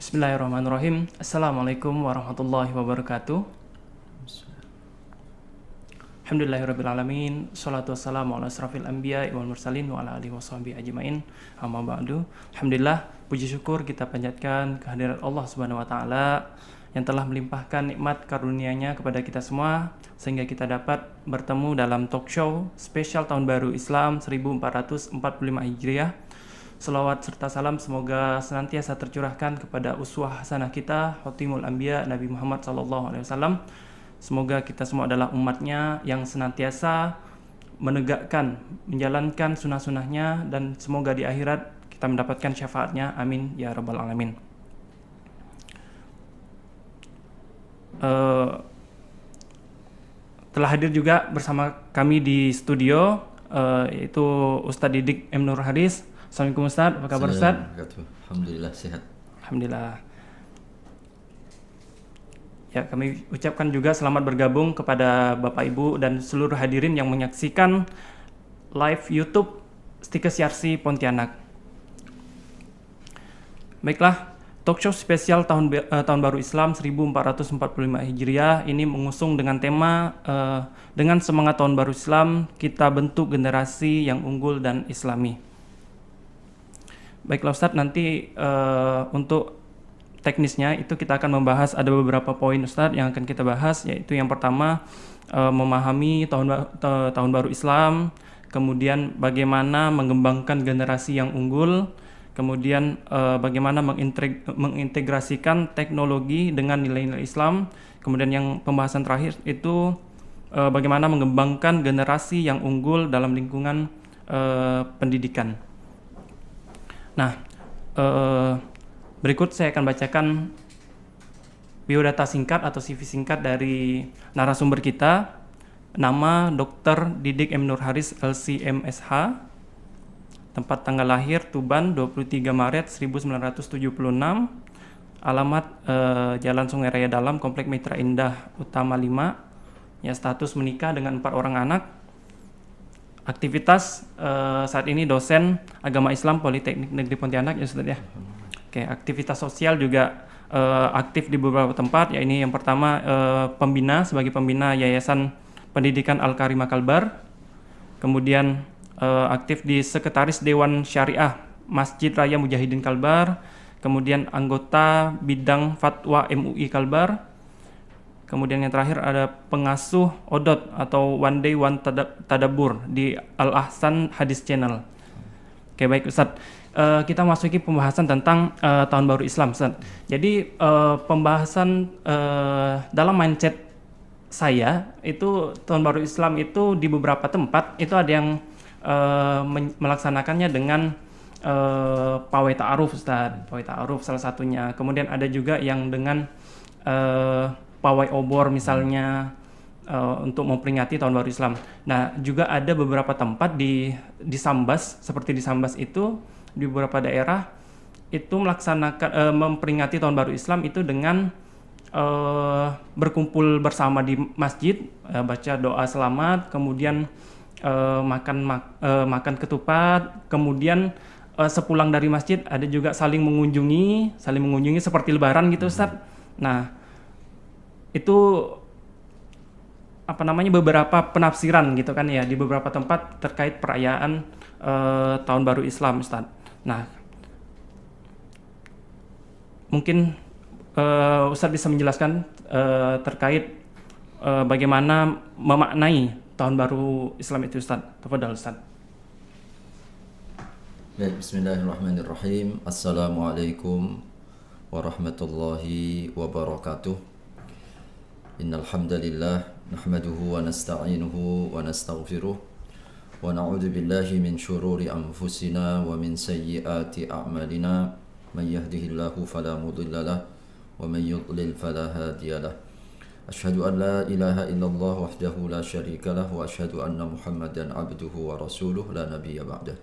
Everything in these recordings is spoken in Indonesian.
Bismillahirrahmanirrahim. Assalamualaikum warahmatullahi wabarakatuh. Alhamdulillahirrabbilalamin. Salatu wassalamu ala asrafil anbiya wal mursalin wa ala alihi washabihi ajmain. Amma ba'du. Alhamdulillah, puji syukur kita panjatkan kehadirat Allah Subhanahu wa taala yang telah melimpahkan nikmat karunia-Nya kepada kita semua sehingga kita dapat bertemu dalam talk show spesial Tahun Baru Islam 1445 Hijriah. Selawat serta salam semoga senantiasa tercurahkan kepada uswah hasanah kita, Khotimul Anbiya Nabi Muhammad SAW. Semoga kita semua adalah umatnya yang senantiasa menegakkan, menjalankan sunnah-sunnahnya, dan semoga di akhirat kita mendapatkan syafaatnya. Amin ya rabbal alamin. Telah hadir juga bersama kami di studio yaitu Ustadz Didik M. Nur Haris. Assalamualaikum Ustadz, apa kabar Ustadz? Alhamdulillah sehat. Alhamdulillah. Ya, kami ucapkan juga selamat bergabung kepada Bapak Ibu dan seluruh hadirin yang menyaksikan live YouTube Stikes Yarsi Pontianak. Baiklah, talk show spesial Tahun Baru Islam 1445 Hijriah ini mengusung dengan tema dengan semangat Tahun Baru Islam, kita bentuk generasi yang unggul dan islami. Baiklah Ustadz, nanti untuk teknisnya itu kita akan membahas ada beberapa poin Ustadz yang akan kita bahas, yaitu yang pertama memahami tahun baru Islam, kemudian bagaimana mengembangkan generasi yang unggul, kemudian bagaimana mengintegrasikan teknologi dengan nilai-nilai Islam, kemudian yang pembahasan terakhir itu bagaimana mengembangkan generasi yang unggul dalam lingkungan pendidikan. Nah, berikut saya akan bacakan biodata singkat atau CV singkat dari narasumber kita. Nama Dr. Didik M. Nur Haris LC.MSh. Tempat tanggal lahir Tuban 23 Maret 1976. Alamat Jalan Sungai Raya Dalam, Komplek Mitra Indah Utama 5. Ya, status menikah dengan 4 orang anak. Aktivitas saat ini dosen agama Islam Politeknik Negeri Pontianak ya Ustaz ya. Oke, aktivitas sosial juga aktif di beberapa tempat, ya ini yang pertama pembina sebagai pembina Yayasan Pendidikan Al-Karimah Kalbar. Kemudian aktif di Sekretaris Dewan Syariah Masjid Raya Mujahidin Kalbar. Kemudian anggota bidang Fatwa MUI Kalbar. Kemudian yang terakhir ada pengasuh ODOT atau One Day One Tadabbur di Al-Ahsan Hadis Channel. Oke, baik Ustadz, kita masuki pembahasan tentang Tahun Baru Islam Ustadz. Jadi pembahasan dalam mindset saya itu Tahun Baru Islam itu di beberapa tempat itu ada yang melaksanakannya dengan pawai ta'aruf Ustadz, pawai ta'aruf salah satunya. Kemudian ada juga yang dengan pawai obor misalnya untuk memperingati Tahun Baru Islam. Nah, juga ada beberapa tempat di Sambas, seperti di Sambas itu di beberapa daerah itu melaksanakan memperingati Tahun Baru Islam itu dengan berkumpul bersama di masjid, baca doa selamat, kemudian makan ketupat, kemudian sepulang dari masjid ada juga saling mengunjungi seperti lebaran gitu Ustaz. Nah, itu beberapa penafsiran gitu kan ya di beberapa tempat terkait perayaan Tahun Baru Islam Ustaz. Nah, mungkin Ustaz bisa menjelaskan terkait bagaimana memaknai Tahun Baru Islam itu Ustaz. Tafadhal Ustaz. Baik, bismillahirrahmanirrahim. Assalamualaikum warahmatullahi wabarakatuh. Innal hamdalillah nahmaduhu wa nasta'inuhu wa nastaghfiruh wa na'udzu billahi min syururi anfusina wa min sayyiati a'malina may yahdihillahu fala mudilla lahu wa may yudlil fala hadiya lahu. Asyhadu an la ilaha illallah wahdahu la syarika lahu wa asyhadu anna Muhammadan abduhu wa rasuluh la nabiyya ba'dah.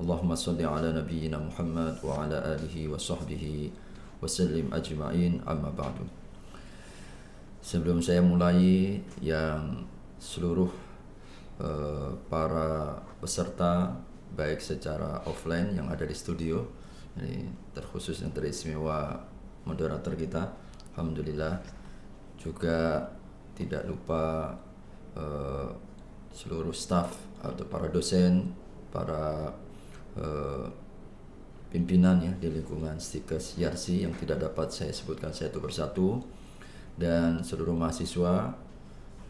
Allahumma shalli ala nabiyyina Muhammad wa ala alihi wa sahbihi wa sallim ajma'in, amma ba'du. Sebelum saya mulai, yang seluruh para peserta baik secara offline yang ada di studio, ini terkhusus yang teristimewa moderator kita, alhamdulillah. Juga tidak lupa seluruh staf atau para dosen, para pimpinan ya di lingkungan Stikes Yarsi yang tidak dapat saya sebutkan satu persatu, dan seluruh mahasiswa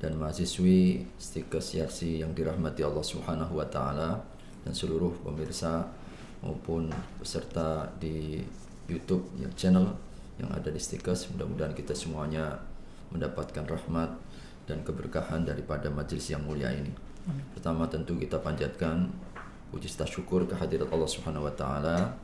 dan mahasiswi Stikes Yarsi yang dirahmati Allah Subhanahu wa taala, dan seluruh pemirsa maupun peserta di YouTube ya, channel yang ada di Stikes. Mudah-mudahan kita semuanya mendapatkan rahmat dan keberkahan daripada majelis yang mulia ini. Pertama tentu kita panjatkan puji syukur kehadirat Allah Subhanahu wa taala.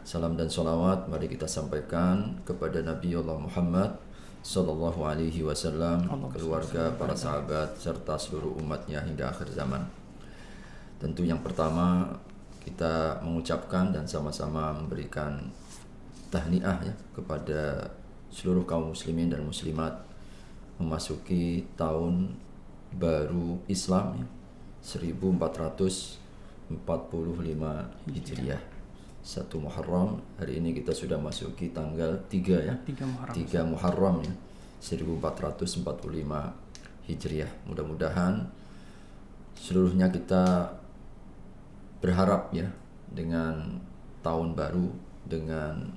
Salam dan salawat mari kita sampaikan kepada Nabi Allah Muhammad sallallahu alaihi wasallam, keluarga, para sahabat serta seluruh umatnya hingga akhir zaman. Tentu yang pertama kita mengucapkan dan sama-sama memberikan tahniah ya kepada seluruh kaum muslimin dan muslimat memasuki tahun baru Islam ya, 1445 Hijriah. 1 Muharram, hari ini kita sudah masuki tanggal 3 ya. 3 Muharram ya, 1445 Hijriah. Mudah-mudahan seluruhnya kita berharap ya dengan tahun baru, dengan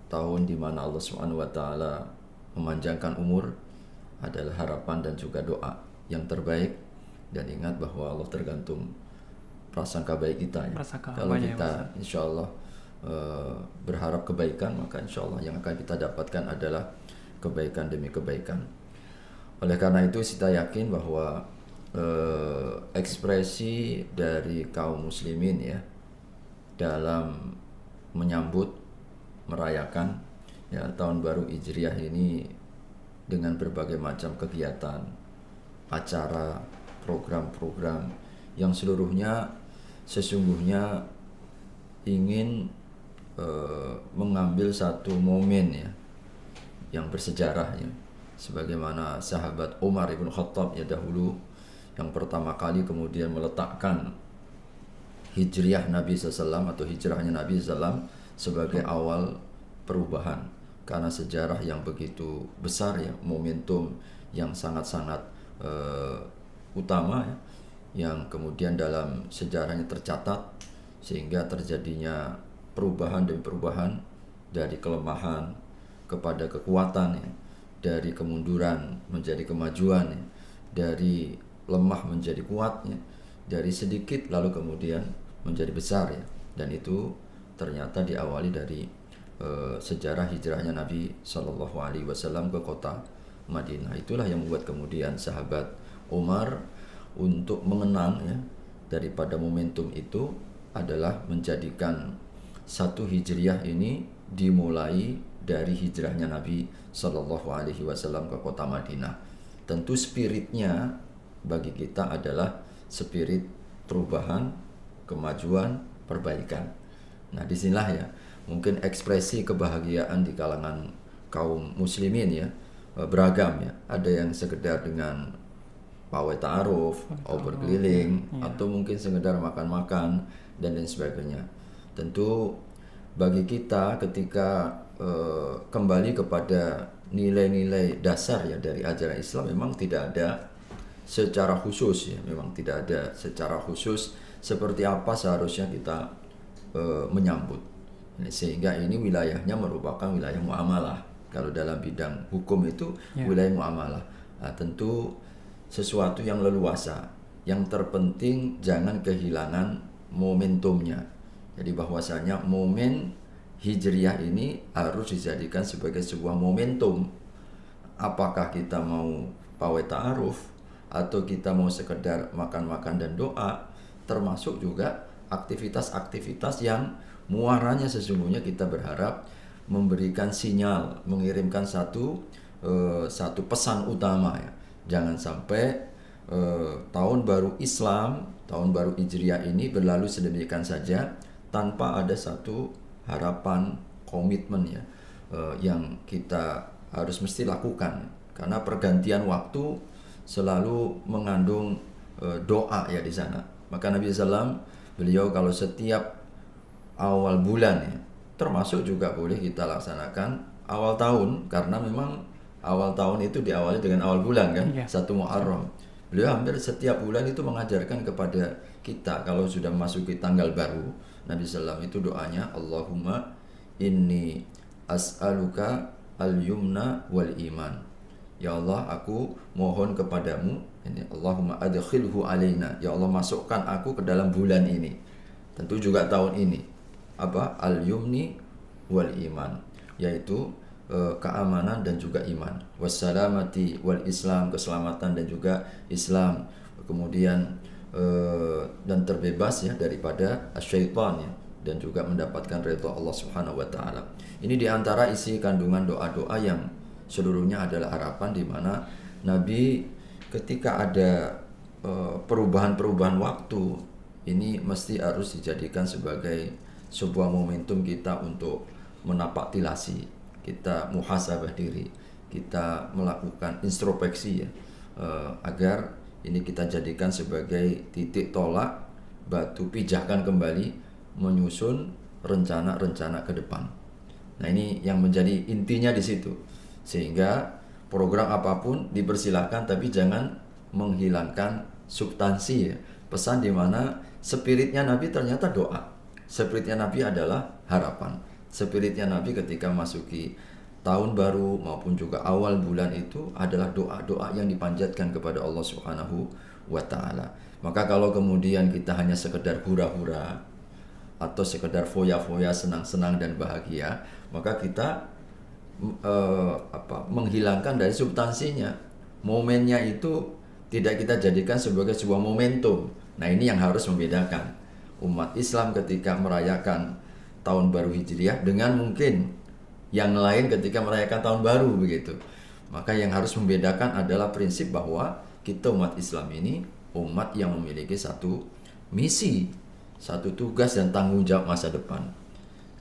tahun di mana Allah Subhanahu wa taala memanjangkan umur adalah harapan dan juga doa yang terbaik. Dan ingat bahwa Allah tergantung prasangka baik kita ya. Kalau kita insya Allah berharap kebaikan, maka insya Allah yang akan kita dapatkan adalah kebaikan demi kebaikan. Oleh karena itu kita yakin bahwa ekspresi dari kaum muslimin ya dalam menyambut, merayakan ya tahun baru Hijriah ini dengan berbagai macam kegiatan, acara, program-program yang seluruhnya sesungguhnya ingin mengambil satu momen ya yang bersejarah ya, sebagaimana sahabat Umar ibn Khattab ya dahulu yang pertama kali kemudian meletakkan hijriah Nabi SAW atau hijrahnya Nabi SAW sebagai awal perubahan, karena sejarah yang begitu besar ya, momentum yang sangat-sangat utama ya, yang kemudian dalam sejarahnya tercatat sehingga terjadinya perubahan demi perubahan, dari kelemahan kepada kekuatan ya, dari kemunduran menjadi kemajuan ya, dari lemah menjadi kuat ya, dari sedikit lalu kemudian menjadi besar ya. Dan itu ternyata diawali dari sejarah hijrahnya Nabi Shallallahu Alaihi Wasallam ke kota Madinah. Itulah yang membuat kemudian sahabat Umar untuk mengenang ya daripada momentum itu adalah menjadikan satu hijriah ini dimulai dari hijrahnya Nabi Shallallahu Alaihi Wasallam ke kota Madinah. Tentu spiritnya bagi kita adalah spirit perubahan, kemajuan, perbaikan. Nah disinilah ya mungkin ekspresi kebahagiaan di kalangan kaum muslimin ya beragam ya. Ada yang sekedar dengan pawai ta'aruf, obor keliling ya, atau mungkin sekedar makan-makan dan lain sebagainya. Tentu bagi kita ketika kembali kepada nilai-nilai dasar ya dari ajaran Islam, memang tidak ada secara khusus ya, memang tidak ada secara khusus seperti apa seharusnya kita menyambut. Sehingga ini wilayahnya merupakan wilayah muamalah. Kalau dalam bidang hukum itu wilayah muamalah. Nah, tentu sesuatu yang leluasa. Yang terpenting jangan kehilangan momentumnya. Jadi bahwasanya momen hijriah ini harus dijadikan sebagai sebuah momentum. Apakah kita mau pawai ta'aruf atau kita mau sekedar makan-makan dan doa, termasuk juga aktivitas-aktivitas yang muaranya sesungguhnya kita berharap memberikan sinyal, mengirimkan satu pesan utama ya. Jangan sampai tahun baru Islam, tahun baru Hijriah ini berlalu sedemikian saja tanpa ada satu harapan, komitmen ya yang kita harus mesti lakukan. Karena pergantian waktu selalu mengandung doa ya di sana. Maka Nabi SAW beliau kalau setiap awal bulan ya, termasuk juga boleh kita laksanakan awal tahun, karena memang awal tahun itu diawali dengan awal bulan kan, 1 Muharram. Beliau hampir setiap bulan itu mengajarkan kepada kita kalau sudah memasuki tanggal baru, Nabi SAW itu doanya, Allahumma inni as'aluka al-yumna wal iman. Ya Allah, aku mohon kepadamu, ini Allahumma adkhilhu alaina, ya Allah masukkan aku ke dalam bulan ini, tentu juga tahun ini, apa, al-yumni wal iman, yaitu keamanan dan juga iman, wassalamati wal islam, keselamatan dan juga Islam, kemudian dan terbebas ya daripada syaitan ya, dan juga mendapatkan ridha Allah Subhanahu wa taala. Ini diantara isi kandungan doa-doa yang seluruhnya adalah harapan, di mana Nabi ketika ada perubahan-perubahan waktu ini mesti harus dijadikan sebagai sebuah momentum kita untuk menapaktilasi, kita muhasabah diri, kita melakukan introspeksi ya, agar ini kita jadikan sebagai titik tolak, batu pijakan kembali menyusun rencana-rencana ke depan. Nah, ini yang menjadi intinya di situ. Sehingga program apapun dipersilahkan, tapi jangan menghilangkan substansi ya. Pesan di mana spiritnya Nabi ternyata doa. Spiritnya Nabi adalah harapan. Spiritnya Nabi ketika masuki tahun baru maupun juga awal bulan itu adalah doa-doa yang dipanjatkan kepada Allah Subhanahu wa taala. Maka kalau kemudian kita hanya sekedar hura-hura atau sekedar foya-foya, senang-senang dan bahagia, maka kita menghilangkan dari substansinya. Momennya itu tidak kita jadikan sebagai sebuah momentum. Nah, ini yang harus membedakan umat Islam ketika merayakan tahun baru Hijriah dengan mungkin yang lain ketika merayakan tahun baru begitu. Maka yang harus membedakan adalah prinsip bahwa kita umat Islam ini umat yang memiliki satu misi, satu tugas dan tanggung jawab masa depan.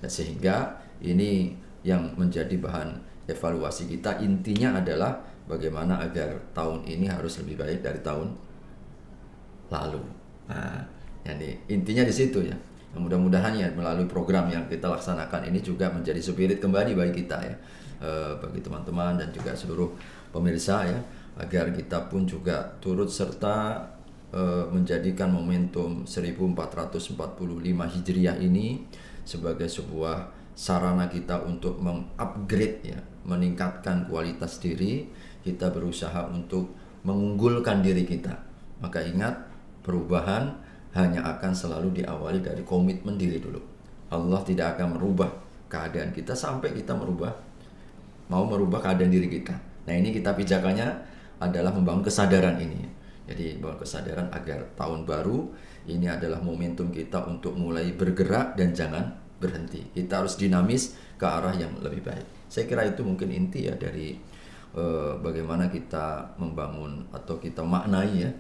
Dan sehingga ini yang menjadi bahan evaluasi kita, intinya adalah bagaimana agar tahun ini harus lebih baik dari tahun lalu. Nah, jadi intinya di situ ya. Mudah-mudahan ya melalui program yang kita laksanakan ini juga menjadi spirit kembali bagi kita ya, bagi teman-teman dan juga seluruh pemirsa ya, agar kita pun juga turut serta menjadikan momentum 1445 Hijriah ini sebagai sebuah sarana kita untuk mengupgrade ya, meningkatkan kualitas diri kita, berusaha untuk mengunggulkan diri kita. Maka ingat, perubahan hanya akan selalu diawali dari komitmen diri dulu. Allah tidak akan merubah keadaan kita sampai kita mau merubah keadaan diri kita. Nah, ini kita pijakannya adalah membangun kesadaran ini. Jadi membangun kesadaran agar tahun baru ini adalah momentum kita untuk mulai bergerak dan jangan berhenti. Kita harus dinamis ke arah yang lebih baik. Saya kira itu mungkin inti ya dari bagaimana kita membangun atau kita maknai ya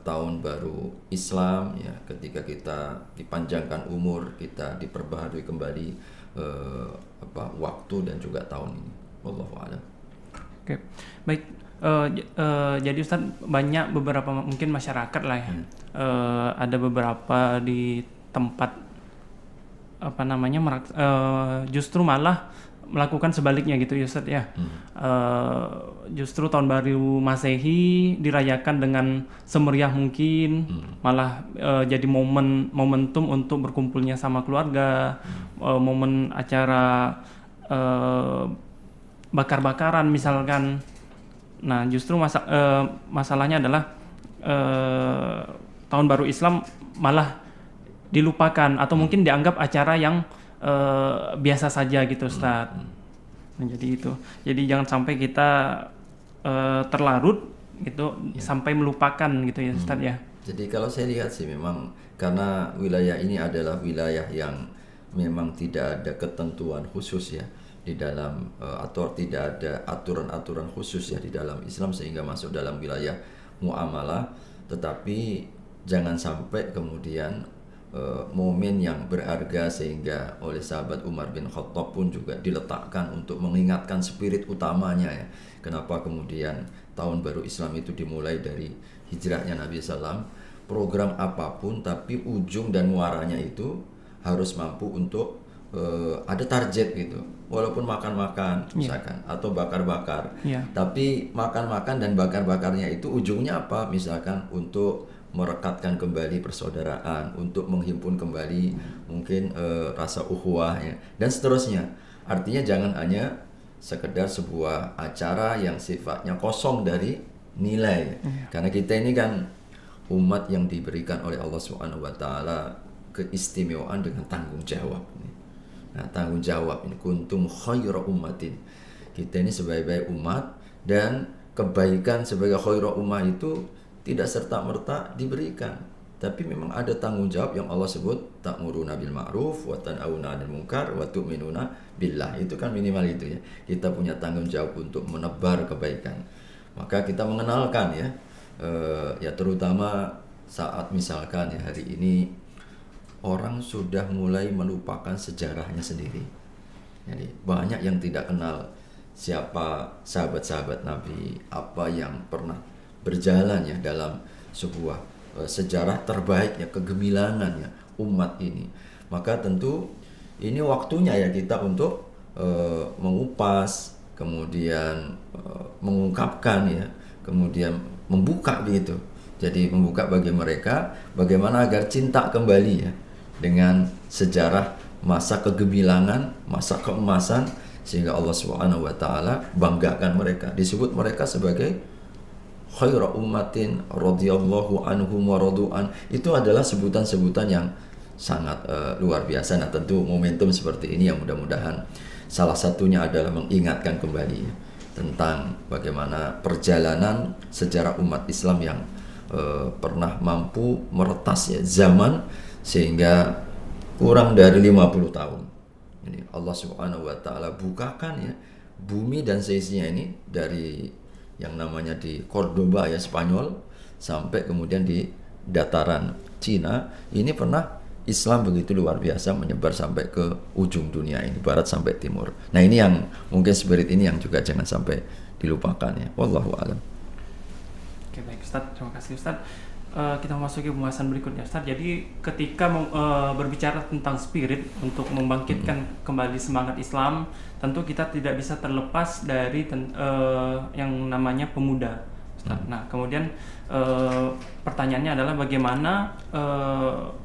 tahun baru Islam ya, ketika kita dipanjangkan umur, kita diperbaharui kembali waktu dan juga tahun ini. Wallahu a'lam. Oke, baik. Jadi Ustaz, banyak beberapa mungkin masyarakat lah ya, ada beberapa di tempat justru malah melakukan sebaliknya gitu ya Ustaz ya. Justru tahun baru Masehi dirayakan dengan semeriah mungkin, malah jadi momentum untuk berkumpulnya sama keluarga, momen acara bakar-bakaran misalkan. Nah, justru masalahnya adalah tahun baru Islam malah dilupakan atau mungkin dianggap acara yang biasa saja gitu Ustaz. Nah, jadi itu. Jadi jangan sampai kita terlarut gitu sampai melupakan gitu ya Ustaz ya. Jadi kalau saya lihat sih memang karena wilayah ini adalah wilayah yang memang tidak ada ketentuan khusus ya di dalam atau tidak ada aturan-aturan khusus ya di dalam Islam sehingga masuk dalam wilayah muamalah, tetapi jangan sampai kemudian momen yang berharga sehingga oleh sahabat Umar bin Khattab pun juga diletakkan untuk mengingatkan spirit utamanya ya. Kenapa kemudian tahun baru Islam itu dimulai dari hijrahnya Nabi SAW. Program apapun tapi ujung dan muaranya itu harus mampu untuk ada target gitu, walaupun makan-makan misalkan atau bakar-bakar, tapi makan-makan dan bakar-bakarnya itu ujungnya apa? Misalkan untuk merekatkan kembali persaudaraan, untuk menghimpun kembali mungkin rasa ukhuwah ya, dan seterusnya. Artinya jangan hanya sekedar sebuah acara yang sifatnya kosong dari nilai, karena kita ini kan umat yang diberikan oleh Allah Subhanahu wa taala keistimewaan dengan tanggung jawab. Nah, tanggung jawab ini kuntum khairu ummatin. Kita ini sebaik-baik umat, dan kebaikan sebagai khairu ummah itu tidak serta-merta diberikan. Tapi memang ada tanggung jawab yang Allah sebut ta'muruna bil ma'ruf wa tanhauna 'anil munkar wa tu'minuna billah. Itu kan minimal itu ya. Kita punya tanggung jawab untuk menebar kebaikan. Maka kita mengenalkan ya, ya terutama saat misalkan ya hari ini orang sudah mulai melupakan sejarahnya sendiri. Jadi banyak yang tidak kenal siapa sahabat-sahabat Nabi, apa yang pernah berjalan ya dalam sebuah sejarah terbaik ya, kegemilangan ya umat ini. Maka tentu ini waktunya ya kita untuk mengupas, kemudian mengungkapkan ya, kemudian membuka begitu. Jadi membuka bagi mereka bagaimana agar cinta kembali ya dengan sejarah masa kegemilangan, masa keemasan, sehingga Allah Subhanahu wa taala banggakan mereka. Disebut mereka sebagai khairu ummatin radhiyallahu anhum wa radu'an. Itu adalah sebutan-sebutan yang sangat luar biasa. Nah, tentu momentum seperti ini yang mudah-mudahan salah satunya adalah mengingatkan kembali tentang bagaimana perjalanan sejarah umat Islam yang pernah mampu meretas ya zaman, sehingga kurang dari 50 tahun ini Allah Subhanahu wa taala bukakan ya bumi dan seisinya ini, dari yang namanya di Cordoba ya Spanyol sampai kemudian di dataran Cina. Ini pernah Islam begitu luar biasa menyebar sampai ke ujung dunia ini, barat sampai timur. Nah, ini yang mungkin spirit ini yang juga jangan sampai dilupakan ya. Wallahu a'lam. Oke, baik Ustaz, terima kasih Ustaz. Kita memasuki pembahasan berikutnya Ustaz. Jadi ketika berbicara tentang spirit untuk membangkitkan kembali semangat Islam, tentu kita tidak bisa terlepas dari yang namanya pemuda Ustaz. Nah, kemudian pertanyaannya adalah bagaimana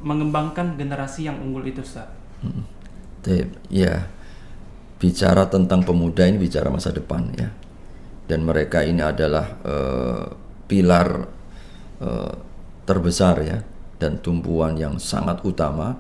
mengembangkan generasi yang unggul itu Ustaz? Ya, bicara tentang pemuda ini bicara masa depan ya, dan mereka ini adalah pilar terbesar ya, dan tumpuan yang sangat utama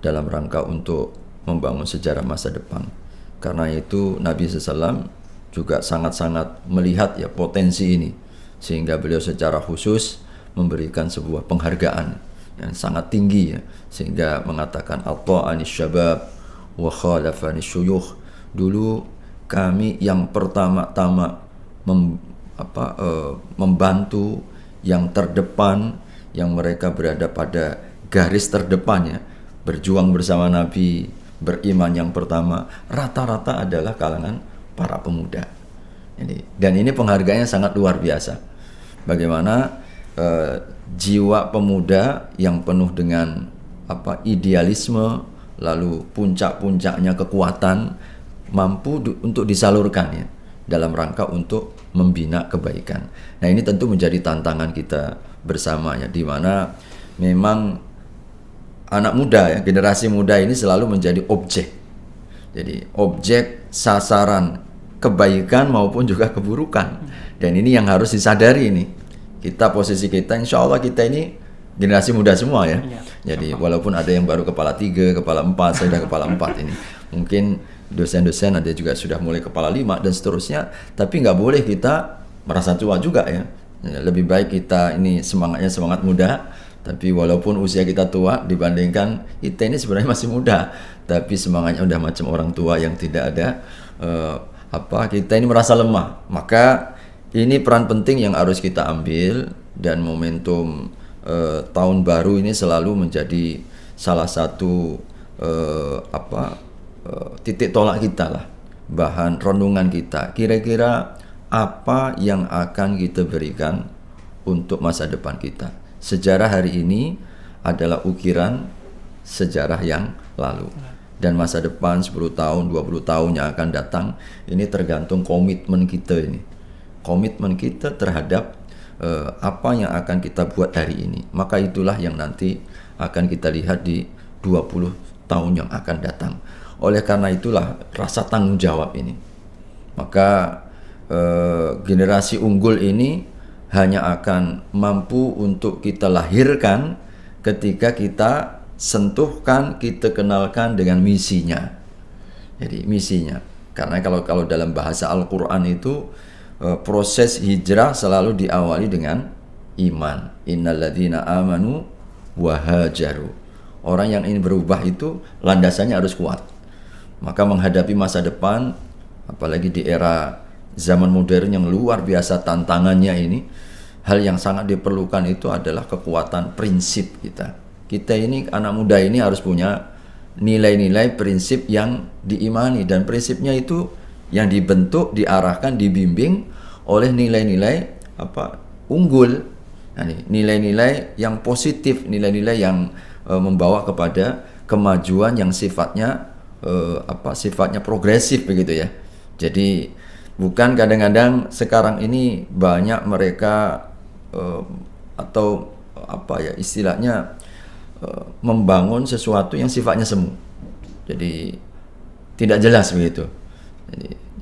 dalam rangka untuk membangun sejarah masa depan. Karena itu Nabi SAW juga sangat-sangat melihat ya potensi ini, sehingga beliau secara khusus memberikan sebuah penghargaan yang sangat tinggi ya, sehingga mengatakan ata'ani syabab wa khalafani syuyukh. Dulu kami yang pertama-tama membantu yang terdepan, yang mereka berada pada garis terdepannya, berjuang bersama Nabi, beriman yang pertama, rata-rata adalah kalangan para pemuda. Dan ini penghargaannya sangat luar biasa. Bagaimana jiwa pemuda yang penuh dengan idealisme, lalu puncak-puncaknya kekuatan, mampu untuk disalurkan ya, dalam rangka untuk membina kebaikan. Nah, ini tentu menjadi tantangan kita bersama ya, di mana memang anak muda ya, generasi muda ini selalu menjadi objek. Jadi objek sasaran kebaikan maupun juga keburukan. Dan ini yang harus disadari ini. Posisi kita insya Allah kita ini generasi muda semua ya. Jadi walaupun ada yang baru kepala 3, kepala 4, saya sudah kepala 4 ini. Mungkin dosen-dosen ada juga sudah mulai kepala 5 dan seterusnya. Tapi nggak boleh kita merasa tua juga ya. Lebih baik kita ini semangatnya semangat muda, tapi walaupun usia kita tua dibandingkan kita ini sebenarnya masih muda, tapi semangatnya udah macam orang tua yang tidak ada kita ini merasa lemah. Maka ini peran penting yang harus kita ambil, dan momentum tahun baru ini selalu menjadi salah satu titik tolak kita lah, bahan renungan kita. Kira-kira apa yang akan kita berikan untuk masa depan kita? Sejarah hari ini adalah ukiran sejarah yang lalu, dan masa depan 10 tahun, 20 tahun yang akan datang, ini tergantung komitmen kita ini. Komitmen kita terhadap apa yang akan kita buat hari ini. Maka itulah yang nanti akan kita lihat di 20 tahun yang akan datang. Oleh karena itulah rasa tanggung jawab ini. Maka generasi unggul ini hanya akan mampu untuk kita lahirkan ketika kita sentuhkan, kita kenalkan dengan misinya. Jadi misinya, karena kalau dalam bahasa Al-Quran itu proses hijrah selalu diawali dengan iman. Innalladzina amanu wa hajaru. Orang yang ingin berubah itu landasannya harus kuat. Maka menghadapi masa depan, apalagi di era zaman modern yang luar biasa tantangannya ini, hal yang sangat diperlukan itu adalah kekuatan prinsip kita. Kita ini, anak muda ini harus punya nilai-nilai prinsip yang diimani, dan prinsipnya itu yang dibentuk, diarahkan, dibimbing oleh nilai-nilai unggul. Nah, nilai-nilai yang positif, nilai-nilai yang membawa kepada kemajuan yang sifatnya sifatnya progresif begitu ya. Jadi bukan kadang-kadang sekarang ini banyak mereka istilahnya membangun sesuatu yang sifatnya semu. Jadi tidak jelas begitu.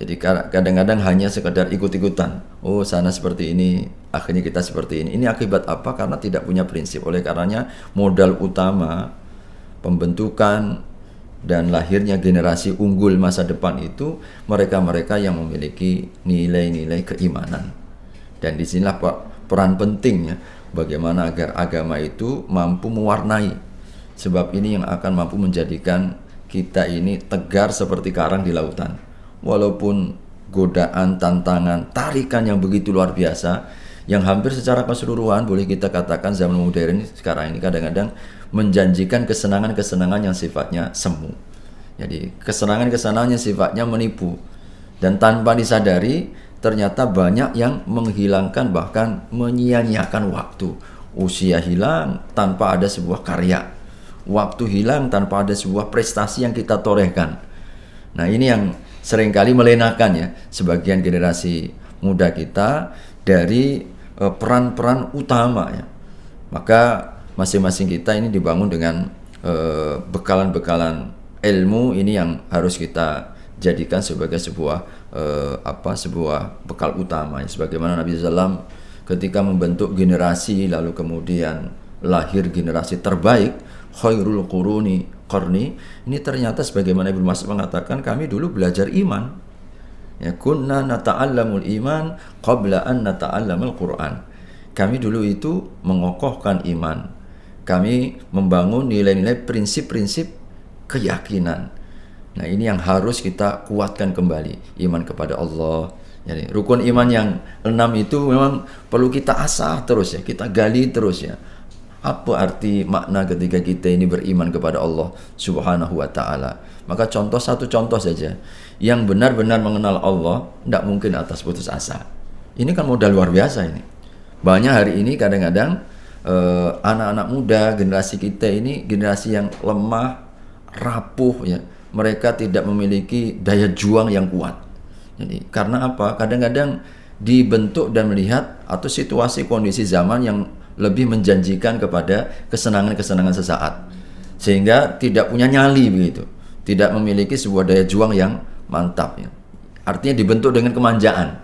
Jadi kadang-kadang hanya sekedar ikut-ikutan. Oh, sana seperti ini, akhirnya kita seperti ini. Ini akibat apa? Karena tidak punya prinsip. Oleh karenanya modal utama pembentukan dan lahirnya generasi unggul masa depan itu mereka-mereka yang memiliki nilai-nilai keimanan. Dan disinilah peran pentingnya bagaimana agar agama itu mampu mewarnai. Sebab ini yang akan mampu menjadikan kita ini tegar seperti karang di lautan. Walaupun godaan, tantangan, tarikan yang begitu luar biasa, yang hampir secara keseluruhan boleh kita katakan zaman modern sekarang ini kadang-kadang menjanjikan kesenangan-kesenangan yang sifatnya semu. Jadi kesenangan-kesenangan yang sifatnya menipu. Dan tanpa disadari ternyata banyak yang menghilangkan, bahkan menyia-nyiakan waktu. Usia hilang tanpa ada sebuah karya. Waktu hilang tanpa ada sebuah prestasi yang kita torehkan. Nah, ini yang seringkali melenakan ya sebagian generasi muda kita dari peran-peran utama ya. Maka masing-masing kita ini dibangun dengan bekalan-bekalan ilmu ini yang harus kita jadikan sebagai sebuah bekal utama. Sebagaimana Nabi SAW ketika membentuk generasi lalu kemudian lahir generasi terbaik, khairul quruni qarni, ini ternyata sebagaimana Ibnu Mas'ud mengatakan, kami dulu belajar iman. Ya, kunna nata'allamul iman qabla an nata'allamul Qur'an. Kami dulu itu mengokohkan iman. Kami membangun nilai-nilai prinsip-prinsip keyakinan. Nah, ini yang harus kita kuatkan kembali, iman kepada Allah. Jadi rukun iman yang 6 itu memang perlu kita asah terus ya, kita gali terus ya. Apa arti makna ketika kita ini beriman kepada Allah Subhanahu wa ta'ala? Maka satu contoh saja, yang benar-benar mengenal Allah tidak mungkin atas putus asa. Ini kan modal luar biasa ini. Banyak hari ini kadang-kadang anak-anak muda, generasi kita ini generasi yang lemah, rapuh ya. Mereka tidak memiliki daya juang yang kuat. Jadi karena apa? Kadang-kadang dibentuk dan melihat atau situasi kondisi zaman yang lebih menjanjikan kepada kesenangan-kesenangan sesaat, sehingga tidak punya nyali begitu, tidak memiliki sebuah daya juang yang mantap ya. Artinya dibentuk dengan kemanjaan.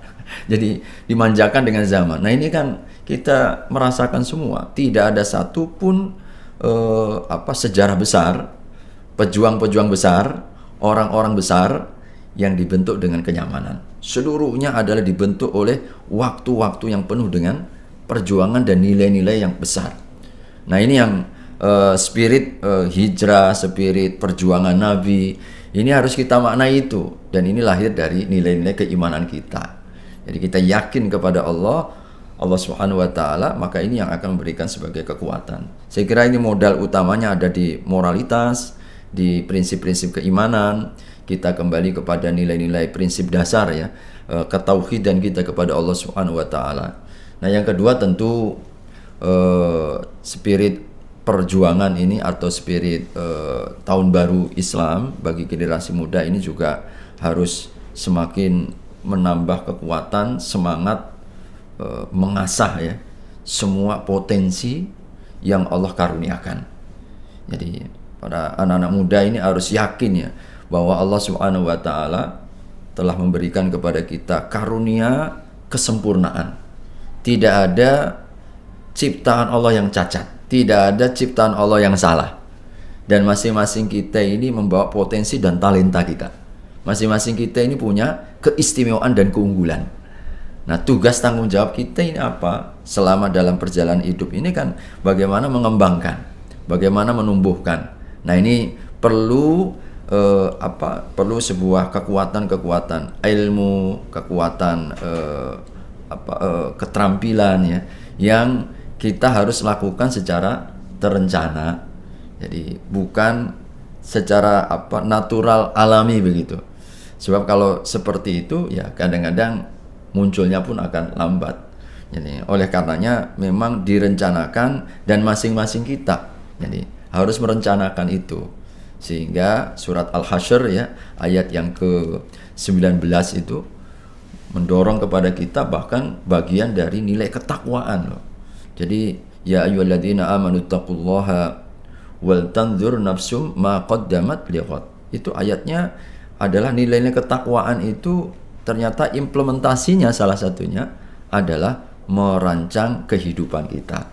Jadi dimanjakan dengan zaman. Nah, ini kan kita merasakan semua, tidak ada satupun sejarah besar, pejuang-pejuang besar, orang-orang besar yang dibentuk dengan kenyamanan. Seluruhnya adalah dibentuk oleh waktu-waktu yang penuh dengan perjuangan dan nilai-nilai yang besar. Nah, ini yang spirit hijrah, spirit perjuangan Nabi, ini harus kita maknai itu. Dan ini lahir dari nilai-nilai keimanan kita. Jadi kita yakin kepada Allah Subhanahu wa ta'ala, maka ini yang akan memberikan sebagai kekuatan. Saya kira ini modal utamanya ada di moralitas, di prinsip-prinsip keimanan. Kita kembali kepada nilai-nilai prinsip dasar ya, ketauhidan kita kepada Allah Subhanahu wa ta'ala. Nah, yang kedua tentu spirit perjuangan ini atau spirit tahun baru Islam bagi generasi muda ini juga harus semakin menambah kekuatan, semangat, mengasah ya semua potensi yang Allah karuniakan. Jadi para anak-anak muda ini harus yakin ya bahwa Allah Subhanahu wa taala telah memberikan kepada kita karunia kesempurnaan. Tidak ada ciptaan Allah yang cacat, tidak ada ciptaan Allah yang salah. Dan masing-masing kita ini membawa potensi dan talenta kita. Masing-masing kita ini punya keistimewaan dan keunggulan. Nah, tugas tanggung jawab kita ini apa? Selama dalam perjalanan hidup ini kan bagaimana mengembangkan, bagaimana menumbuhkan. Nah, ini perlu perlu sebuah kekuatan ilmu, kekuatan keterampilan ya yang kita harus lakukan secara terencana. Jadi bukan secara natural alami begitu. Sebab kalau seperti itu ya kadang-kadang munculnya pun akan lambat. Jadi oleh karenanya memang direncanakan dan masing-masing kita jadi harus merencanakan itu. Sehingga surat Al-Hasyr ya ayat yang ke-19 itu mendorong kepada kita bahkan bagian dari nilai ketakwaan loh. Jadi ya ayyuhalladzina amanu taqullaha wal tanzur nafsum ma qaddamat lighad. Itu ayatnya adalah nilai-nilai ketakwaan itu ternyata implementasinya salah satunya adalah merancang kehidupan kita.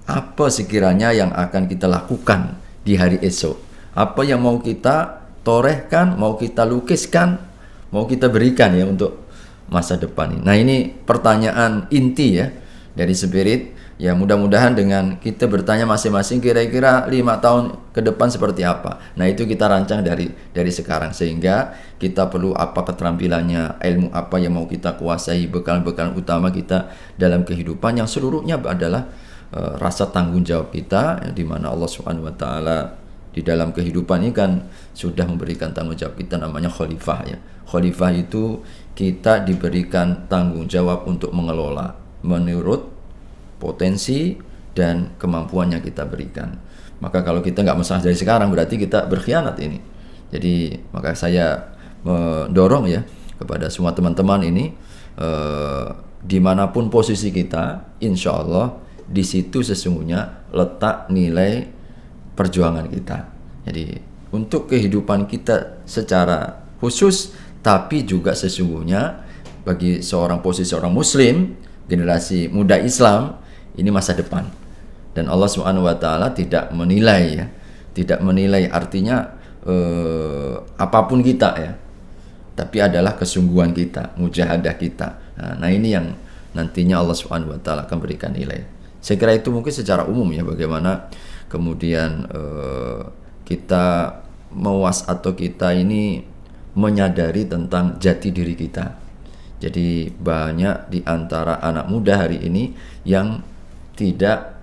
Apa sekiranya yang akan kita lakukan di hari esok? Apa yang mau kita torehkan, mau kita lukiskan, mau kita berikan ya untuk masa depan ini. Nah, ini pertanyaan inti ya dari spirit. Ya mudah-mudahan dengan kita bertanya masing-masing kira-kira 5 tahun ke depan seperti apa. Nah itu kita rancang dari sekarang sehingga kita perlu apa keterampilannya, ilmu apa yang mau kita kuasai, bekal-bekal utama kita dalam kehidupan yang seluruhnya adalah rasa tanggung jawab kita yang dimana Allah Subhanahu wa taala di dalam kehidupan ini kan sudah memberikan tanggung jawab kita namanya khalifah ya. Khalifah itu kita diberikan tanggung jawab untuk mengelola menurut potensi dan kemampuan yang kita berikan. Maka kalau kita nggak masalah dari sekarang berarti kita berkhianat ini. Jadi maka saya mendorong ya kepada semua teman-teman ini dimanapun posisi kita, insya Allah di situ sesungguhnya letak nilai perjuangan kita. Jadi untuk kehidupan kita secara khusus, tapi juga sesungguhnya bagi seorang muslim, generasi muda Islam ini masa depan. Dan Allah Subhanahu wa taala tidak menilai ya. Tidak menilai artinya apapun kita ya. Tapi adalah kesungguhan kita, mujahadah kita. Nah, ini yang nantinya Allah Subhanahu wa taala akan berikan nilai. Saya kira itu mungkin secara umum ya bagaimana kemudian kita atau kita ini menyadari tentang jati diri kita. Jadi banyak di antara anak muda hari ini yang tidak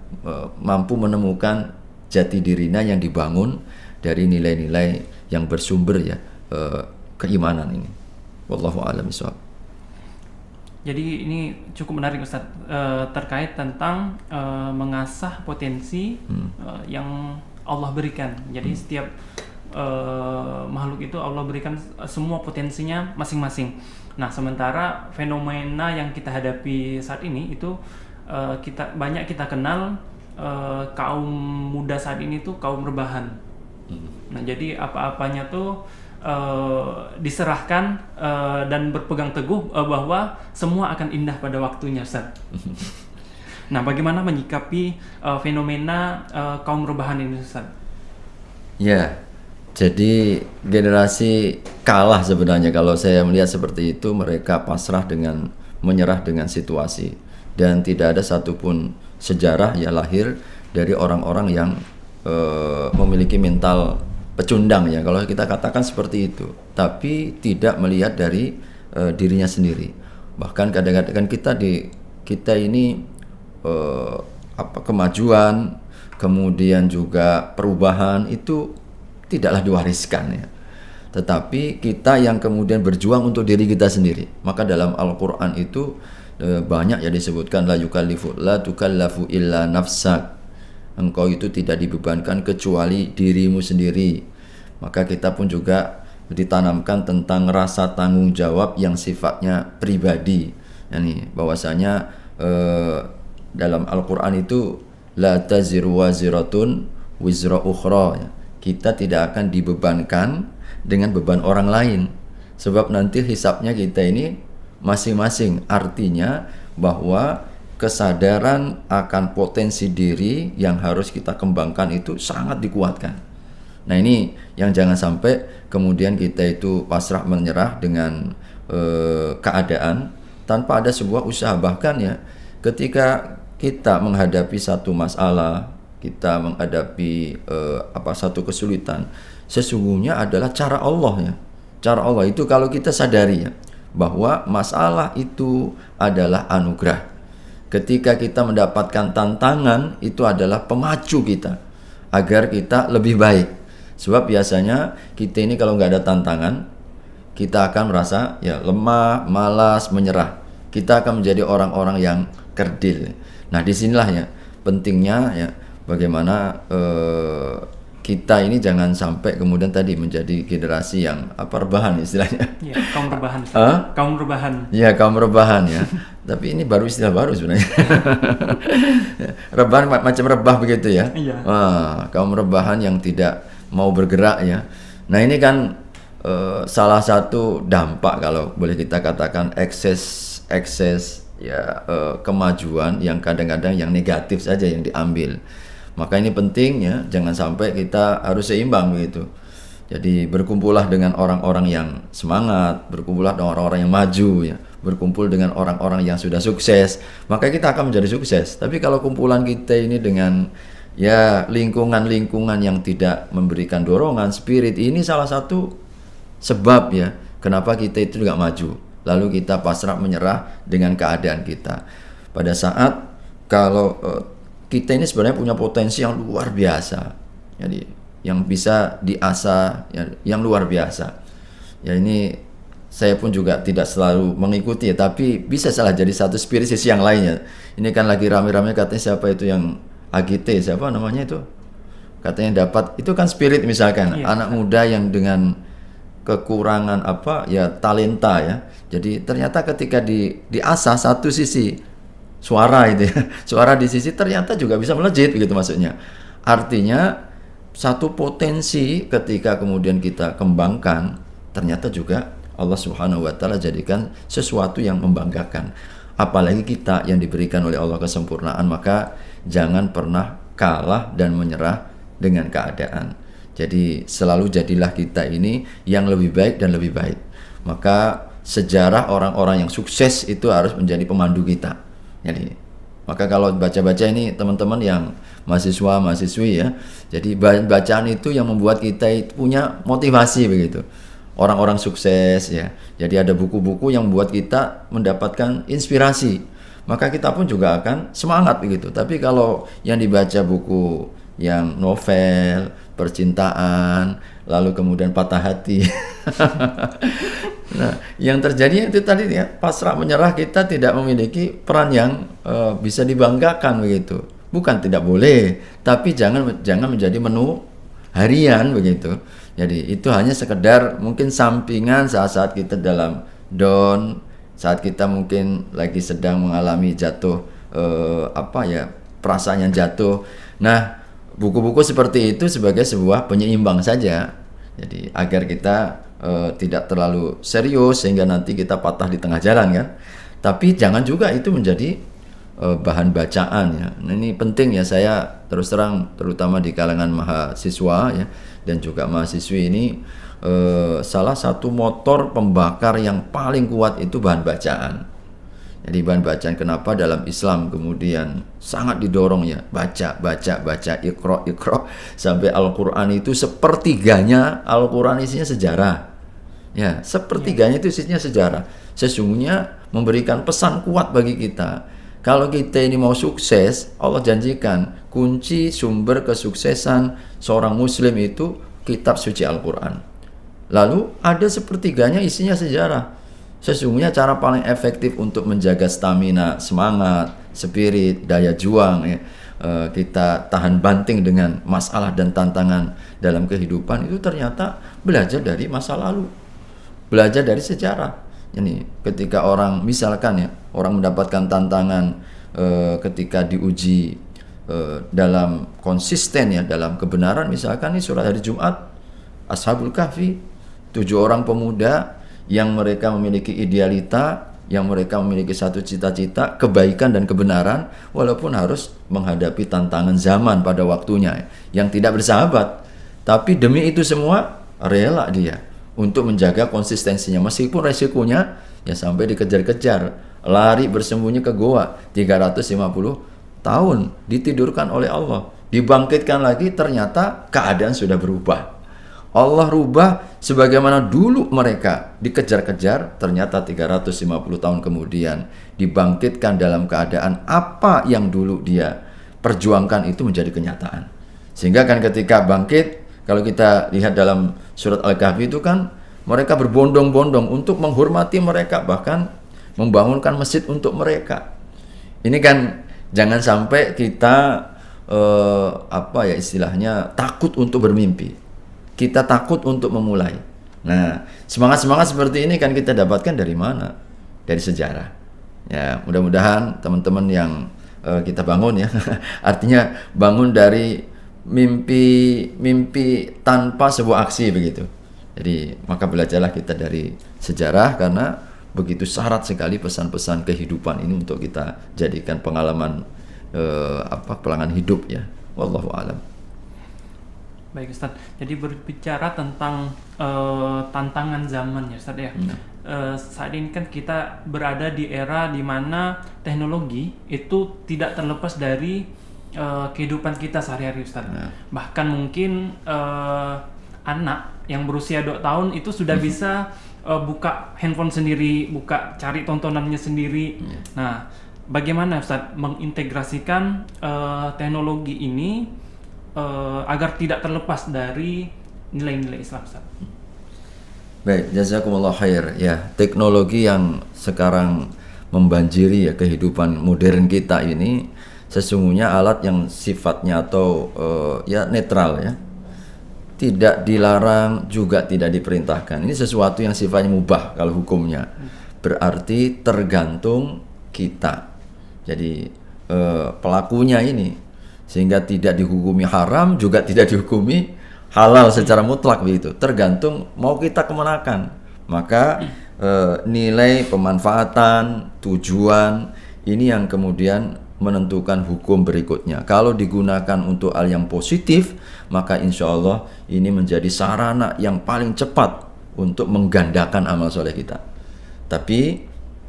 mampu menemukan jati dirinya yang dibangun dari nilai-nilai yang bersumber ya keimanan ini. Wallahu a'lam bishawab. Jadi ini cukup menarik Ustaz terkait tentang mengasah potensi yang Allah berikan. Jadi setiap makhluk itu Allah berikan semua potensinya masing-masing. Nah, sementara fenomena yang kita hadapi saat ini itu banyak kita kenal kaum muda saat ini tuh kaum rebahan. Nah, jadi apa-apanya tuh diserahkan dan berpegang teguh bahwa semua akan indah pada waktunya, Ustaz. Nah, bagaimana menyikapi fenomena kaum rebahan ini, Ustaz? Ya, jadi generasi kalah sebenarnya kalau saya melihat seperti itu. Mereka menyerah dengan situasi. Dan tidak ada satupun sejarah yang lahir dari orang-orang yang memiliki mental pecundang ya, kalau kita katakan seperti itu, tapi tidak melihat dari dirinya sendiri. Bahkan kadang-kadang kita ini kemajuan, kemudian juga perubahan itu tidaklah diwariskan ya, tetapi kita yang kemudian berjuang untuk diri kita sendiri. Maka dalam Al-Quran itu banyak ya disebutkan la tukallafu illa nafsak. engkau itu tidak dibebankan kecuali dirimu sendiri. Maka kita pun juga ditanamkan tentang rasa tanggung jawab yang sifatnya pribadi. Yani bahwasanya dalam Al-Quran itu la taziru waziratun wizra ukhra, ya. Kita tidak akan dibebankan dengan beban orang lain, sebab nanti hisabnya kita ini masing-masing. Artinya bahwa kesadaran akan potensi diri yang harus kita kembangkan itu sangat dikuatkan. Nah, ini yang jangan sampai kemudian kita itu pasrah menyerah dengan keadaan tanpa ada sebuah usaha. Bahkan ya, ketika kita menghadapi satu masalah, kita menghadapi satu kesulitan, sesungguhnya adalah cara Allah, ya. Cara Allah itu kalau kita sadari, ya, bahwa masalah itu adalah anugerah. Ketika kita mendapatkan tantangan, itu adalah pemacu kita agar kita lebih baik. Sebab biasanya kita ini kalau nggak ada tantangan, kita akan merasa ya lemah, malas, menyerah. Kita akan menjadi orang-orang yang kerdil. Nah, disinilah ya pentingnya ya bagaimana kita ini jangan sampai kemudian tadi menjadi generasi yang rebahan istilahnya. Ya, kaum rebahan. Kaum rebahan. Ya, kaum rebahan ya. Tapi ini baru istilah baru sebenarnya. Rebahan macam rebah begitu ya. Iya. Kaum rebahan yang tidak mau bergerak ya. Nah, ini kan salah satu dampak kalau boleh kita katakan ekses ya kemajuan yang kadang-kadang yang negatif saja yang diambil. Maka ini penting ya, jangan sampai kita harus seimbang begitu. Jadi berkumpullah dengan orang-orang yang semangat, berkumpullah dengan orang-orang yang maju ya, berkumpul dengan orang-orang yang sudah sukses, maka kita akan menjadi sukses. Tapi kalau kumpulan kita ini dengan ya lingkungan-lingkungan yang tidak memberikan dorongan, spirit, ini salah satu sebab ya kenapa kita itu juga maju. Lalu kita pasrah menyerah dengan keadaan kita. Pada saat kalau kita ini sebenarnya punya potensi yang luar biasa, jadi yang bisa diasah, yang luar biasa. Ya, ini saya pun juga tidak selalu mengikuti ya, tapi bisa salah jadi satu spirit sisi yang lainnya. Ini kan lagi rame-rame katanya siapa itu yang AGT, siapa namanya itu? Katanya dapat, itu kan spirit misalkan, iya, anak muda yang dengan kekurangan talenta ya. Jadi ternyata ketika diasah satu sisi suara itu ya, suara di sisi ternyata juga bisa melejit begitu maksudnya. Artinya satu potensi ketika kemudian kita kembangkan, ternyata juga Allah Subhanahu wa taala jadikan sesuatu yang membanggakan. Apalagi kita yang diberikan oleh Allah kesempurnaan, maka jangan pernah kalah dan menyerah dengan keadaan. Jadi selalu jadilah kita ini yang lebih baik dan lebih baik. Maka sejarah orang-orang yang sukses itu harus menjadi pemandu kita. Jadi maka kalau baca-baca ini teman-teman yang mahasiswa-mahasiswi ya, jadi bacaan itu yang membuat kita itu punya motivasi begitu. Orang-orang sukses ya. Jadi ada buku-buku yang membuat kita mendapatkan inspirasi. Maka kita pun juga akan semangat begitu. Tapi kalau yang dibaca buku yang novel, percintaan, lalu kemudian patah hati. Nah, yang terjadi itu tadi ya, pasrah menyerah, kita tidak memiliki peran yang bisa dibanggakan begitu. Bukan tidak boleh, tapi jangan menjadi menu harian begitu. Jadi itu hanya sekedar mungkin sampingan saat-saat kita dalam down, saat kita mungkin lagi sedang mengalami jatuh perasaan yang jatuh. Nah, buku-buku seperti itu sebagai sebuah penyeimbang saja. Jadi agar kita tidak terlalu serius sehingga nanti kita patah di tengah jalan kan. Tapi jangan juga itu menjadi bahan bacaan ya. Nah, ini penting ya, saya terus terang terutama di kalangan mahasiswa ya dan juga mahasiswi ini salah satu motor pembakar yang paling kuat itu bahan bacaan. Jadi bahan bacaan, kenapa dalam Islam kemudian sangat didorong ya, baca, Iqra, sampai Al-Quran itu sepertiganya Al-Quran isinya sejarah. Ya, sepertiganya itu isinya sejarah. Sesungguhnya memberikan pesan kuat bagi kita. Kalau kita ini mau sukses, Allah janjikan kunci sumber kesuksesan seorang muslim itu kitab suci Al-Quran. Lalu ada sepertiganya isinya sejarah. Sesungguhnya cara paling efektif untuk menjaga stamina, semangat, spirit, daya juang ya, kita tahan banting dengan masalah dan tantangan dalam kehidupan, itu ternyata belajar dari masa lalu, belajar dari sejarah. Ini ketika orang misalkan ya, orang mendapatkan tantangan ketika diuji dalam konsisten ya, dalam kebenaran, misalkan ini surat hari Jumat, Ashabul Kahfi, 7 orang pemuda yang mereka memiliki idealita, yang mereka memiliki satu cita-cita, kebaikan dan kebenaran, walaupun harus menghadapi tantangan zaman pada waktunya yang tidak bersahabat. Tapi demi itu semua rela dia untuk menjaga konsistensinya, meskipun resikonya ya sampai dikejar-kejar, lari bersembunyi ke goa 350 tahun, ditidurkan oleh Allah, dibangkitkan lagi, ternyata keadaan sudah berubah. Allah rubah, sebagaimana dulu mereka dikejar-kejar, ternyata 350 tahun kemudian dibangkitkan dalam keadaan apa yang dulu dia perjuangkan itu menjadi kenyataan. Sehingga kan ketika bangkit, kalau kita lihat dalam surat Al-Kahfi itu kan mereka berbondong-bondong untuk menghormati mereka, bahkan membangunkan masjid untuk mereka. Ini kan jangan sampai kita istilahnya takut untuk bermimpi. Kita takut untuk memulai. Nah, semangat-semangat seperti ini kan kita dapatkan dari mana? Dari sejarah. Ya, mudah-mudahan teman-teman yang kita bangun ya, artinya bangun dari mimpi tanpa sebuah aksi begitu. Jadi, maka belajarlah kita dari sejarah, karena begitu syarat sekali pesan-pesan kehidupan ini untuk kita jadikan pengalaman pelanggan hidup ya. Wallahu a'lam. Baik Ustaz, jadi berbicara tentang tantangan zaman ya Ustaz ya. Saat ini kan kita berada di era di mana teknologi itu tidak terlepas dari kehidupan kita sehari-hari Ustaz. Bahkan mungkin anak yang berusia 2 tahun itu sudah bisa buka handphone sendiri, buka cari tontonannya sendiri. Nah, bagaimana Ustaz mengintegrasikan teknologi ini agar tidak terlepas dari nilai-nilai Islam, Ustaz? Baik, jazakumullah khair. Ya, teknologi yang sekarang membanjiri ya kehidupan modern kita ini sesungguhnya alat yang sifatnya atau netral ya. Tidak dilarang juga tidak diperintahkan. Ini sesuatu yang sifatnya mubah kalau hukumnya. Berarti tergantung kita. Jadi pelakunya ini, sehingga tidak dihukumi haram juga tidak dihukumi halal secara mutlak begitu, tergantung mau kita kemanakan. Maka nilai pemanfaatan, tujuan ini yang kemudian menentukan hukum berikutnya. Kalau digunakan untuk hal yang positif, maka insya Allah ini menjadi sarana yang paling cepat untuk menggandakan amal soleh kita. Tapi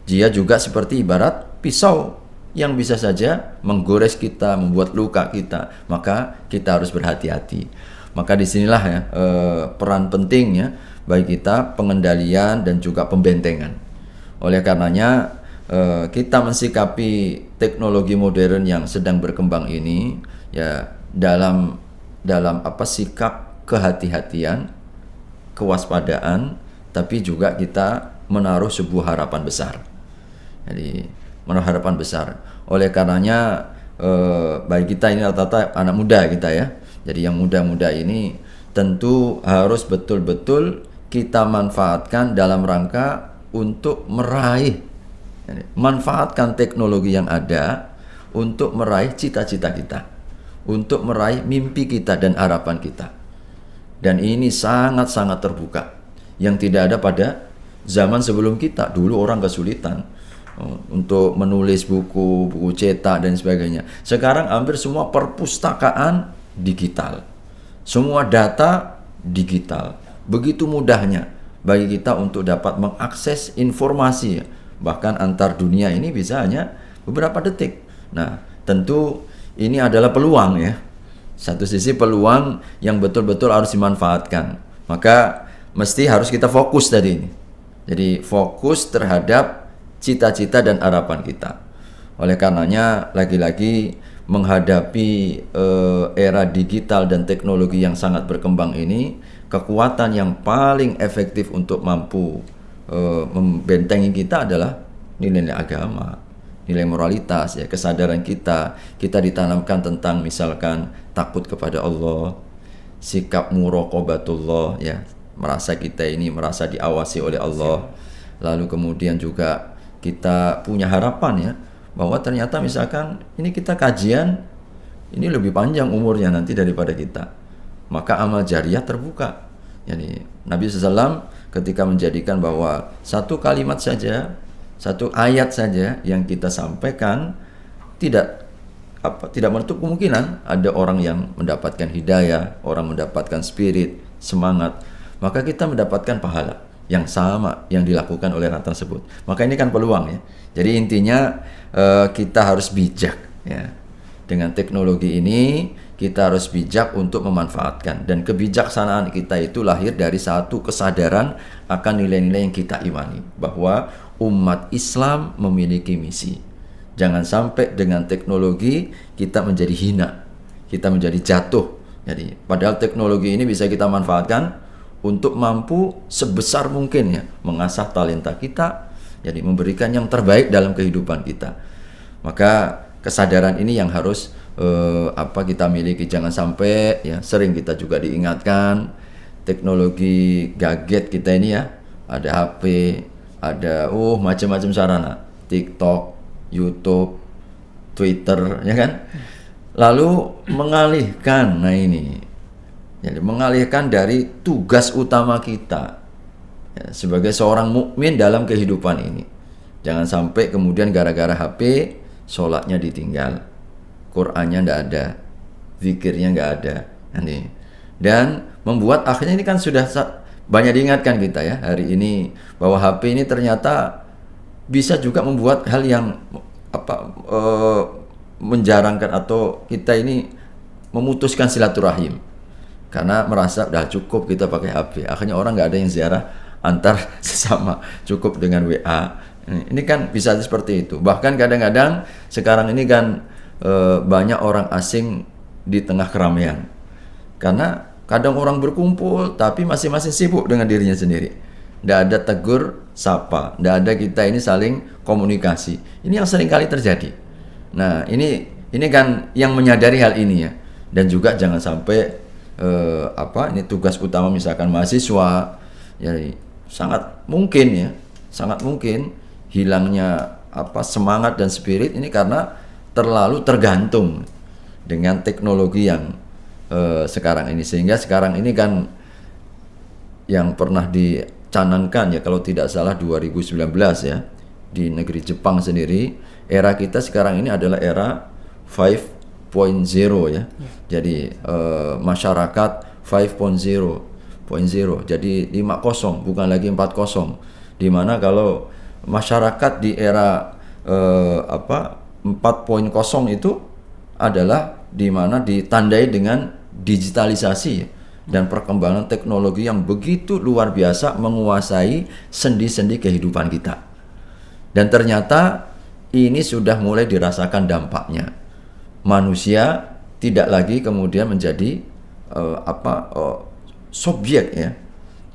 dia juga seperti ibarat pisau yang bisa saja menggores kita, membuat luka kita, maka kita harus berhati-hati. Maka disinilah ya peran pentingnya bagi kita pengendalian dan juga pembentengan. Oleh karenanya kita mensikapi teknologi modern yang sedang berkembang ini ya dalam sikap kehati-hatian, kewaspadaan, tapi juga kita menaruh sebuah harapan besar. Jadi menaruh harapan besar. Oleh karenanya bagi kita ini rata-rata anak muda kita ya. Jadi yang muda-muda ini tentu harus betul-betul kita manfaatkan dalam rangka untuk meraih, manfaatkan teknologi yang ada untuk meraih cita-cita kita, untuk meraih mimpi kita dan harapan kita. Dan ini sangat-sangat terbuka, yang tidak ada pada zaman sebelum kita. Dulu orang kesulitan untuk menulis buku cetak dan sebagainya. Sekarang hampir semua perpustakaan digital, semua data digital. Begitu mudahnya bagi kita untuk dapat mengakses informasi, bahkan antar dunia ini bisa hanya beberapa detik. Nah, tentu ini adalah peluang ya. Satu sisi peluang yang betul-betul harus dimanfaatkan. Maka mesti harus kita fokus tadi ini. Jadi fokus terhadap cita-cita dan harapan kita. Oleh karenanya lagi-lagi menghadapi era digital dan teknologi yang sangat berkembang ini, kekuatan yang paling efektif untuk mampu membentengi kita adalah nilai-nilai agama, nilai moralitas ya, kesadaran kita ditanamkan tentang misalkan takut kepada Allah, sikap muraqabatullah ya, merasa kita ini merasa diawasi oleh Allah. Lalu kemudian juga kita punya harapan ya, bahwa ternyata misalkan ini kita kajian ini lebih panjang umurnya nanti daripada kita, maka amal jariah terbuka. Jadi Nabi SAW ketika menjadikan bahwa satu kalimat saja, satu ayat saja yang kita sampaikan tidak menutup kemungkinan ada orang yang mendapatkan hidayah, orang mendapatkan spirit, semangat, maka kita mendapatkan pahala yang sama yang dilakukan oleh orang tersebut. Maka ini kan peluang ya. Jadi intinya kita harus bijak ya. Dengan teknologi ini kita harus bijak untuk memanfaatkan, dan kebijaksanaan kita itu lahir dari satu kesadaran akan nilai-nilai yang kita imani, bahwa umat Islam memiliki misi. Jangan sampai dengan teknologi kita menjadi hina, kita menjadi jatuh. Jadi padahal teknologi ini bisa kita manfaatkan untuk mampu sebesar mungkin ya mengasah talenta kita, jadi memberikan yang terbaik dalam kehidupan kita. Maka kesadaran ini yang harus kita miliki. Jangan sampai ya, sering kita juga diingatkan teknologi gadget kita ini ya, ada HP, ada macam-macam sarana, TikTok, YouTube, Twitter ya kan, lalu mengalihkan, jadi mengalihkan dari tugas utama kita ya, sebagai seorang mukmin dalam kehidupan ini. Jangan sampai kemudian gara-gara HP sholatnya ditinggal, Qur'annya nggak ada, zikirnya nggak ada, dan membuat akhirnya ini kan sudah banyak diingatkan kita ya hari ini bahwa HP ini ternyata bisa juga membuat hal yang menjarangkan atau kita ini memutuskan silaturahim karena merasa udah cukup kita pakai HP. Akhirnya orang nggak ada yang ziarah antar sesama, cukup dengan WA. Ini kan bisa seperti itu. Bahkan kadang-kadang sekarang ini kan banyak orang asing di tengah keramaian, karena kadang orang berkumpul tapi masing-masing sibuk dengan dirinya sendiri, tidak ada tegur sapa, tidak ada kita ini saling komunikasi. Ini yang sering kali terjadi. Nah ini kan yang menyadari hal ini ya, dan juga jangan sampai ini tugas utama misalkan mahasiswa, jadi sangat mungkin hilangnya semangat dan spirit ini karena terlalu tergantung dengan teknologi yang sekarang ini. Sehingga sekarang ini kan yang pernah dicanangkan ya, kalau tidak salah 2019 ya, di negeri Jepang sendiri, era kita sekarang ini adalah era 5.0 ya. Jadi masyarakat 5.0, jadi 5.0 bukan lagi 4.0, dimana kalau masyarakat di era 4.0 itu adalah di mana ditandai dengan digitalisasi dan perkembangan teknologi yang begitu luar biasa menguasai sendi-sendi kehidupan kita. Dan ternyata ini sudah mulai dirasakan dampaknya. Manusia tidak lagi kemudian menjadi subjek ya.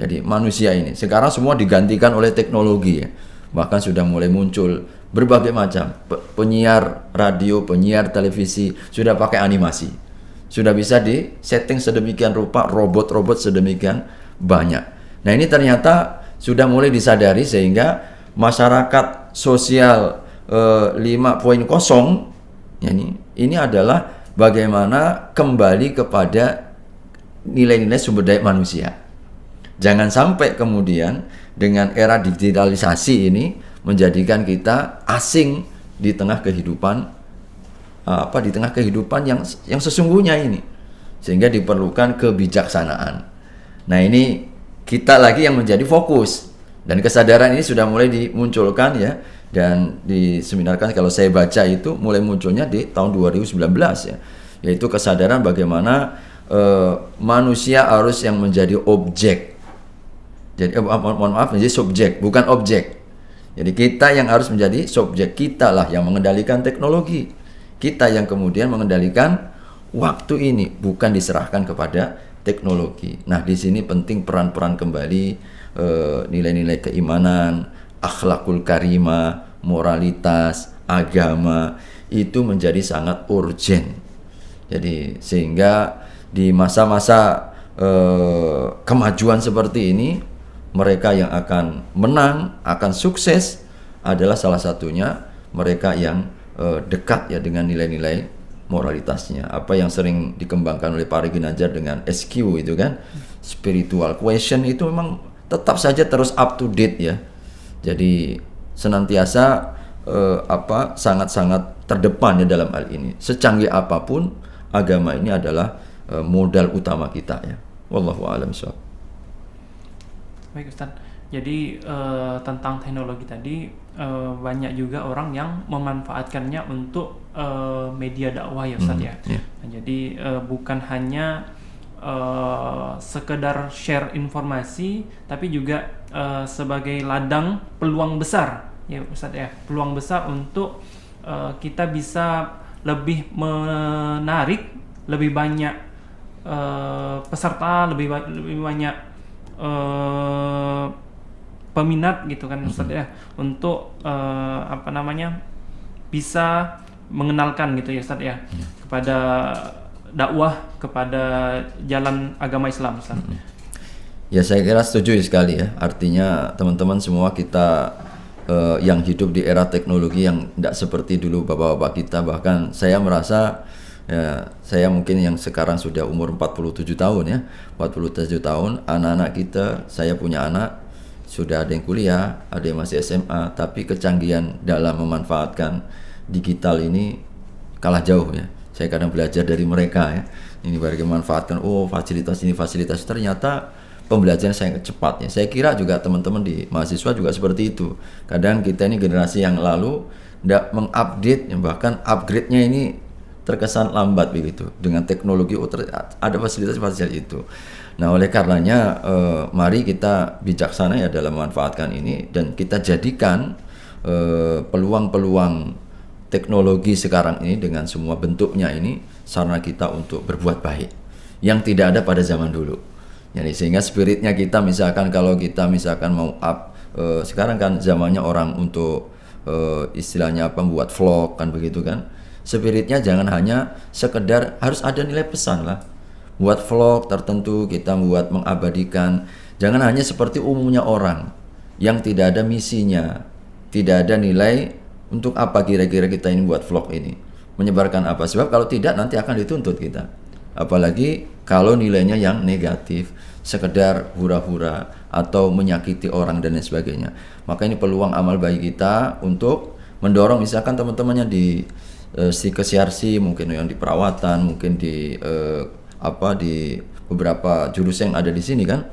Jadi manusia ini sekarang semua digantikan oleh teknologi ya. Bahkan sudah mulai muncul berbagai macam penyiar radio, penyiar televisi sudah pakai animasi, sudah bisa di setting sedemikian rupa, robot-robot sedemikian banyak. Nah ini ternyata sudah mulai disadari, sehingga masyarakat sosial 5.0 ya, ini adalah bagaimana kembali kepada nilai-nilai sumber daya manusia. Jangan sampai kemudian dengan era digitalisasi ini menjadikan kita asing di tengah kehidupan yang sesungguhnya ini, sehingga diperlukan kebijaksanaan. Nah ini kita lagi yang menjadi fokus, dan kesadaran ini sudah mulai dimunculkan ya, dan diseminarkan. Kalau saya baca itu mulai munculnya di tahun 2019 ya, yaitu kesadaran bagaimana manusia harus yang menjadi objek. Jadi menjadi subjek, bukan objek. Jadi kita yang harus menjadi subjek, kita lah yang mengendalikan teknologi, kita yang kemudian mengendalikan waktu ini, bukan diserahkan kepada teknologi. Nah di sini penting peran-peran kembali nilai-nilai keimanan, akhlakul karimah, moralitas, agama itu menjadi sangat urgent. Jadi sehingga di masa-masa kemajuan seperti ini, mereka yang akan menang, akan sukses adalah salah satunya mereka yang dekat ya dengan nilai-nilai moralitasnya. Apa yang sering dikembangkan oleh Pak Regi Nadjar dengan SQ itu kan, spiritual question, itu memang tetap saja terus up to date ya. Jadi senantiasa sangat-sangat terdepan ya dalam hal ini. Secanggih apapun agama ini adalah modal utama kita ya. Wallahu a'lam bishawab. Baik Ustaz. Jadi tentang teknologi tadi banyak juga orang yang memanfaatkannya untuk media dakwah ya Ustaz ya. Yeah. Nah, jadi bukan hanya sekedar share informasi, tapi juga sebagai ladang peluang besar ya Ustaz ya. Peluang besar untuk kita bisa lebih menarik lebih banyak peserta, lebih banyak peminat gitu kan Ustaz ya, untuk bisa mengenalkan gitu ya Ustaz ya, kepada dakwah, kepada jalan agama Islam Ustaz. Ya saya kira setuju sekali ya. Artinya teman-teman semua kita yang hidup di era teknologi yang tidak seperti dulu bapak-bapak kita. Bahkan saya merasa ya, saya mungkin yang sekarang sudah umur 47 tahun ya, 47 tahun, anak-anak kita, saya punya anak, sudah ada yang kuliah, ada yang masih SMA, tapi kecanggihan dalam memanfaatkan digital ini kalah jauh ya. Saya kadang belajar dari mereka ya, ini bagaimana memanfaatkan, fasilitas ini, fasilitas, ternyata pembelajaran sangat cepat ya. Saya kira juga teman-teman di mahasiswa juga seperti itu. Kadang kita ini generasi yang lalu tidak mengupdate, bahkan upgrade-nya ini terkesan lambat begitu. Dengan teknologi ada fasilitas-fasilitas itu. Nah, oleh karenanya mari kita bijaksana ya dalam memanfaatkan ini, dan kita jadikan peluang-peluang teknologi sekarang ini dengan semua bentuknya ini sarana kita untuk berbuat baik yang tidak ada pada zaman dulu. Jadi sehingga spiritnya kita, misalkan kalau kita misalkan mau sekarang kan zamannya orang untuk istilahnya membuat vlog kan begitu kan. Spiritnya jangan hanya sekedar harus ada nilai pesan lah. Buat vlog tertentu kita buat mengabadikan. Jangan hanya seperti umumnya orang yang tidak ada misinya, tidak ada nilai. Untuk apa kira-kira kita ini buat vlog ini? Menyebarkan apa? Sebab kalau tidak nanti akan dituntut kita. Apalagi kalau nilainya yang negatif, sekedar hura-hura atau menyakiti orang dan lain sebagainya. Maka ini peluang amal baik kita untuk mendorong misalkan teman-temannya di CRC, mungkin yang di perawatan, mungkin di di beberapa jurusan yang ada di sini kan,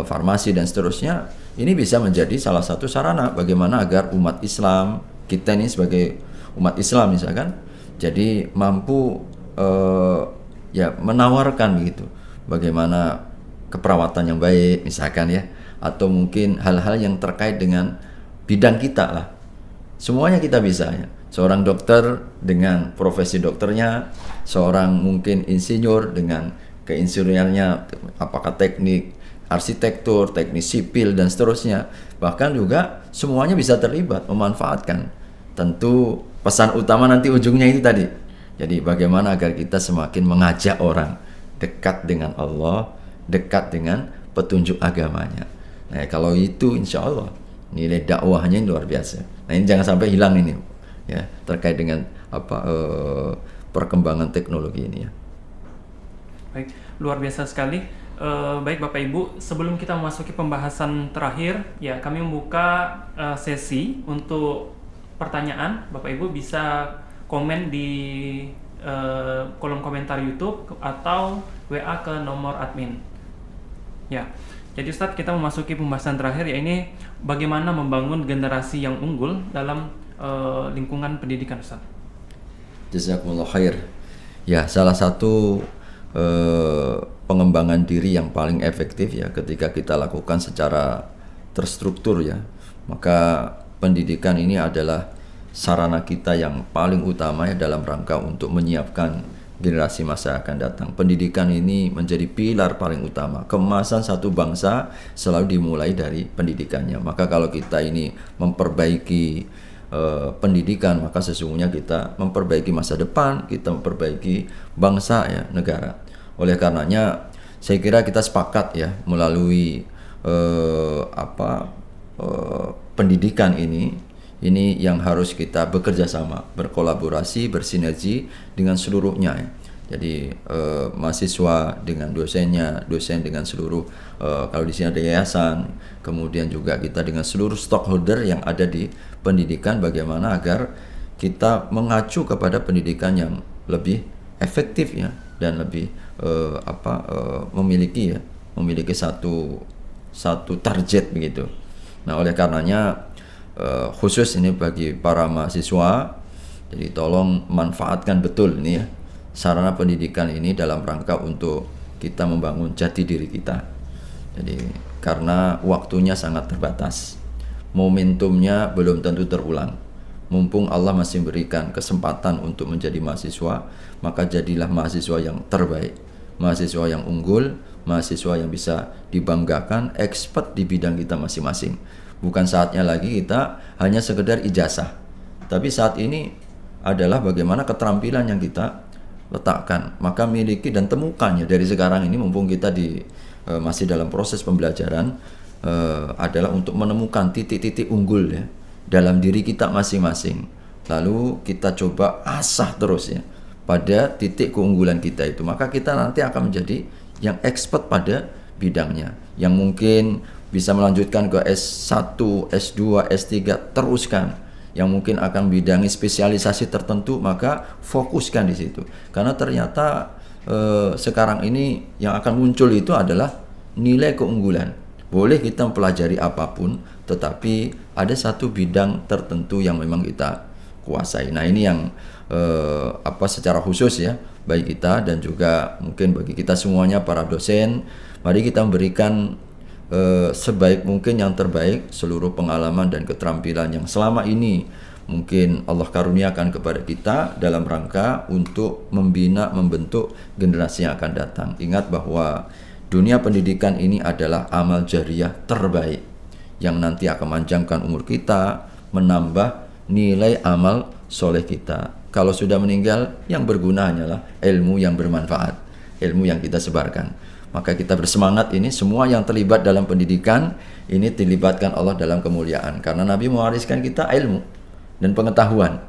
farmasi dan seterusnya. Ini bisa menjadi salah satu sarana bagaimana agar umat Islam, kita ini sebagai umat Islam misalkan, jadi mampu menawarkan begitu bagaimana keperawatan yang baik misalkan ya, atau mungkin hal-hal yang terkait dengan bidang kita lah. Semuanya kita bisa ya. Seorang dokter dengan profesi dokternya, seorang mungkin insinyur dengan keinsinyurnya, apakah teknik arsitektur, teknik sipil dan seterusnya. Bahkan juga semuanya bisa terlibat memanfaatkan. Tentu pesan utama nanti ujungnya itu tadi. Jadi bagaimana agar kita semakin mengajak orang dekat dengan Allah, dekat dengan petunjuk agamanya. Nah, kalau itu insya Allah nilai dakwahnya ini luar biasa. Nah, ini jangan sampai hilang ini ya, terkait dengan perkembangan teknologi ini ya. Baik, luar biasa sekali. Baik Bapak Ibu, sebelum kita memasuki pembahasan terakhir ya, kami membuka sesi untuk pertanyaan. Bapak Ibu bisa komen di kolom komentar YouTube atau WA ke nomor admin. Ya, jadi Ustadz, kita memasuki pembahasan terakhir, ya ini bagaimana membangun generasi yang unggul dalam lingkungan pendidikan Ustadz. Jazakumullah khair. Ya, salah satu pengembangan diri yang paling efektif ya ketika kita lakukan secara terstruktur ya. Maka pendidikan ini adalah sarana kita yang paling utama ya dalam rangka untuk menyiapkan generasi masa akan datang. Pendidikan ini menjadi pilar paling utama. Keemasan satu bangsa selalu dimulai dari pendidikannya. Maka kalau kita ini memperbaiki pendidikan, maka sesungguhnya kita memperbaiki masa depan, kita memperbaiki bangsa ya, negara. Oleh karenanya saya kira kita sepakat ya melalui pendidikan ini yang harus kita bekerja sama, berkolaborasi, bersinergi dengan seluruhnya ya. Jadi mahasiswa dengan dosennya, dosen dengan seluruh kalau di sini ada yayasan, kemudian juga kita dengan seluruh stakeholder yang ada di pendidikan, bagaimana agar kita mengacu kepada pendidikan yang lebih efektif ya, dan lebih memiliki satu target begitu. Nah, oleh karenanya khusus ini bagi para mahasiswa, jadi tolong manfaatkan betul ini ya sarana pendidikan ini dalam rangka untuk kita membangun jati diri kita. Jadi karena waktunya sangat terbatas, momentumnya belum tentu terulang. Mumpung Allah masih berikan kesempatan untuk menjadi mahasiswa, maka jadilah mahasiswa yang terbaik, mahasiswa yang unggul, mahasiswa yang bisa dibanggakan, expert di bidang kita masing-masing. Bukan saatnya lagi kita hanya sekedar ijazah, tapi saat ini adalah bagaimana keterampilan yang kita letakkan, maka miliki dan temukannya dari sekarang ini, mumpung kita masih dalam proses pembelajaran, adalah untuk menemukan titik-titik unggul ya dalam diri kita masing-masing, lalu kita coba asah terus ya pada titik keunggulan kita itu, maka kita nanti akan menjadi yang expert pada bidangnya, yang mungkin bisa melanjutkan ke S1, S2, S3, teruskan. Yang mungkin akan bidangi spesialisasi tertentu, maka fokuskan di situ. Karena ternyata sekarang ini yang akan muncul itu adalah nilai keunggulan. Boleh kita mempelajari apapun, tetapi ada satu bidang tertentu yang memang kita kuasai. Nah, ini yang secara khusus ya bagi kita, dan juga mungkin bagi kita semuanya para dosen, mari kita memberikan sebaik mungkin yang terbaik seluruh pengalaman dan keterampilan yang selama ini mungkin Allah karuniakan kepada kita dalam rangka untuk membina, membentuk generasi yang akan datang. Ingat bahwa dunia pendidikan ini adalah amal jariah terbaik yang nanti akan memanjangkan umur kita, menambah nilai amal soleh kita. Kalau sudah meninggal, yang berguna hanyalah ilmu yang bermanfaat, ilmu yang kita sebarkan. Maka kita bersemangat ini, semua yang terlibat dalam pendidikan ini dilibatkan Allah dalam kemuliaan, karena Nabi mewariskan kita ilmu dan pengetahuan.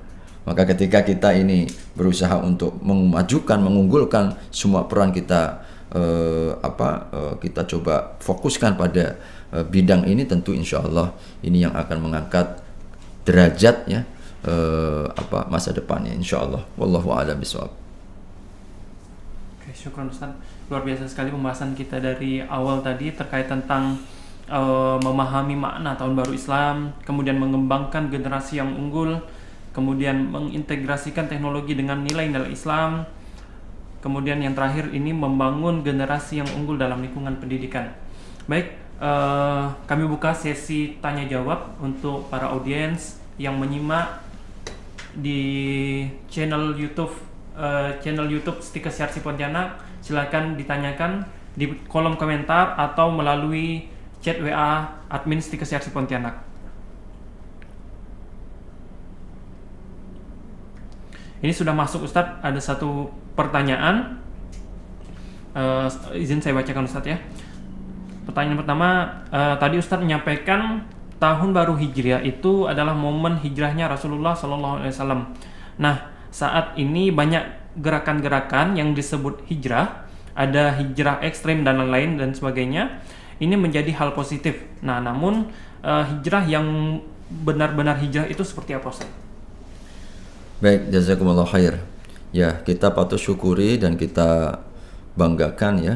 Maka ketika kita ini berusaha untuk memajukan, mengunggulkan semua peran kita, kita coba fokuskan pada bidang ini, tentu insya Allah ini yang akan mengangkat derajat ya masa depannya insya Allah. Wallahu a'lam bishawab. Oke, syukran Ustaz. Luar biasa sekali pembahasan kita dari awal tadi terkait tentang memahami makna Tahun Baru Islam, kemudian mengembangkan generasi yang unggul, kemudian mengintegrasikan teknologi dengan nilai-nilai Islam, kemudian yang terakhir ini membangun generasi yang unggul dalam lingkungan pendidikan. Baik, kami buka sesi tanya jawab untuk para audiens yang menyimak di channel YouTube Stika Siarsi Pontianak. Silakan ditanyakan di kolom komentar atau melalui chat WA admin Stika Siarsi Pontianak. Ini sudah masuk Ustadz, ada satu pertanyaan, izin saya bacakan Ustadz ya. Pertanyaan pertama, tadi Ustadz menyampaikan tahun baru Hijriah itu adalah momen hijrahnya Rasulullah SAW. Nah, saat ini banyak gerakan-gerakan yang disebut hijrah, ada hijrah ekstrem dan lain-lain dan sebagainya. Ini menjadi hal positif. Nah, namun hijrah yang benar-benar hijrah itu seperti apa, Ustaz? Baik, jazakumullah khair. Ya, kita patut syukuri dan kita banggakan ya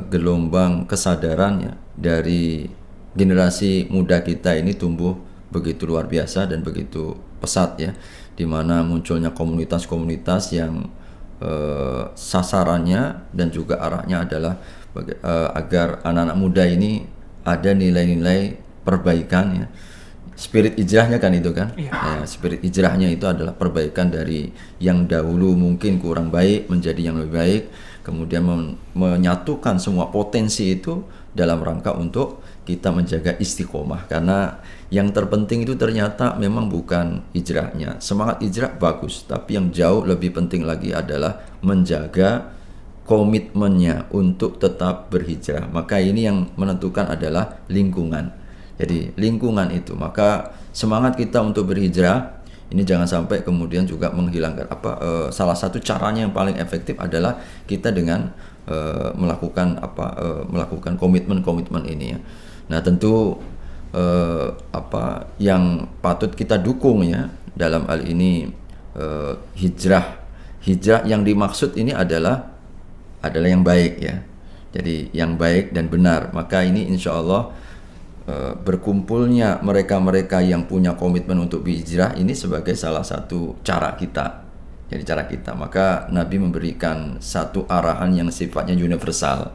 gelombang kesadaran ya dari generasi muda kita ini tumbuh begitu luar biasa dan begitu pesat ya, di mana munculnya komunitas-komunitas yang sasarannya dan juga arahnya adalah agar anak-anak muda ini ada nilai-nilai perbaikan ya. Spirit hijrahnya kan itu kan, ya, spirit hijrahnya itu adalah perbaikan dari yang dahulu mungkin kurang baik menjadi yang lebih baik, kemudian menyatukan semua potensi itu dalam rangka untuk kita menjaga istiqomah. Karena yang terpenting itu ternyata memang bukan hijrahnya. Semangat hijrah bagus, tapi yang jauh lebih penting lagi adalah menjaga komitmennya untuk tetap berhijrah. Maka ini yang menentukan adalah lingkungan. Jadi lingkungan itu, maka semangat kita untuk berhijrah ini jangan sampai kemudian juga menghilangkan salah satu caranya yang paling efektif adalah kita dengan melakukan komitmen ini ya. Nah, tentu yang patut kita dukung ya dalam hal ini hijrah yang dimaksud ini adalah yang baik ya. Jadi yang baik dan benar. Maka ini insya Allah berkumpulnya mereka-mereka yang punya komitmen untuk berhijrah ini sebagai salah satu cara kita. Jadi cara kita. Maka Nabi memberikan satu arahan yang sifatnya universal,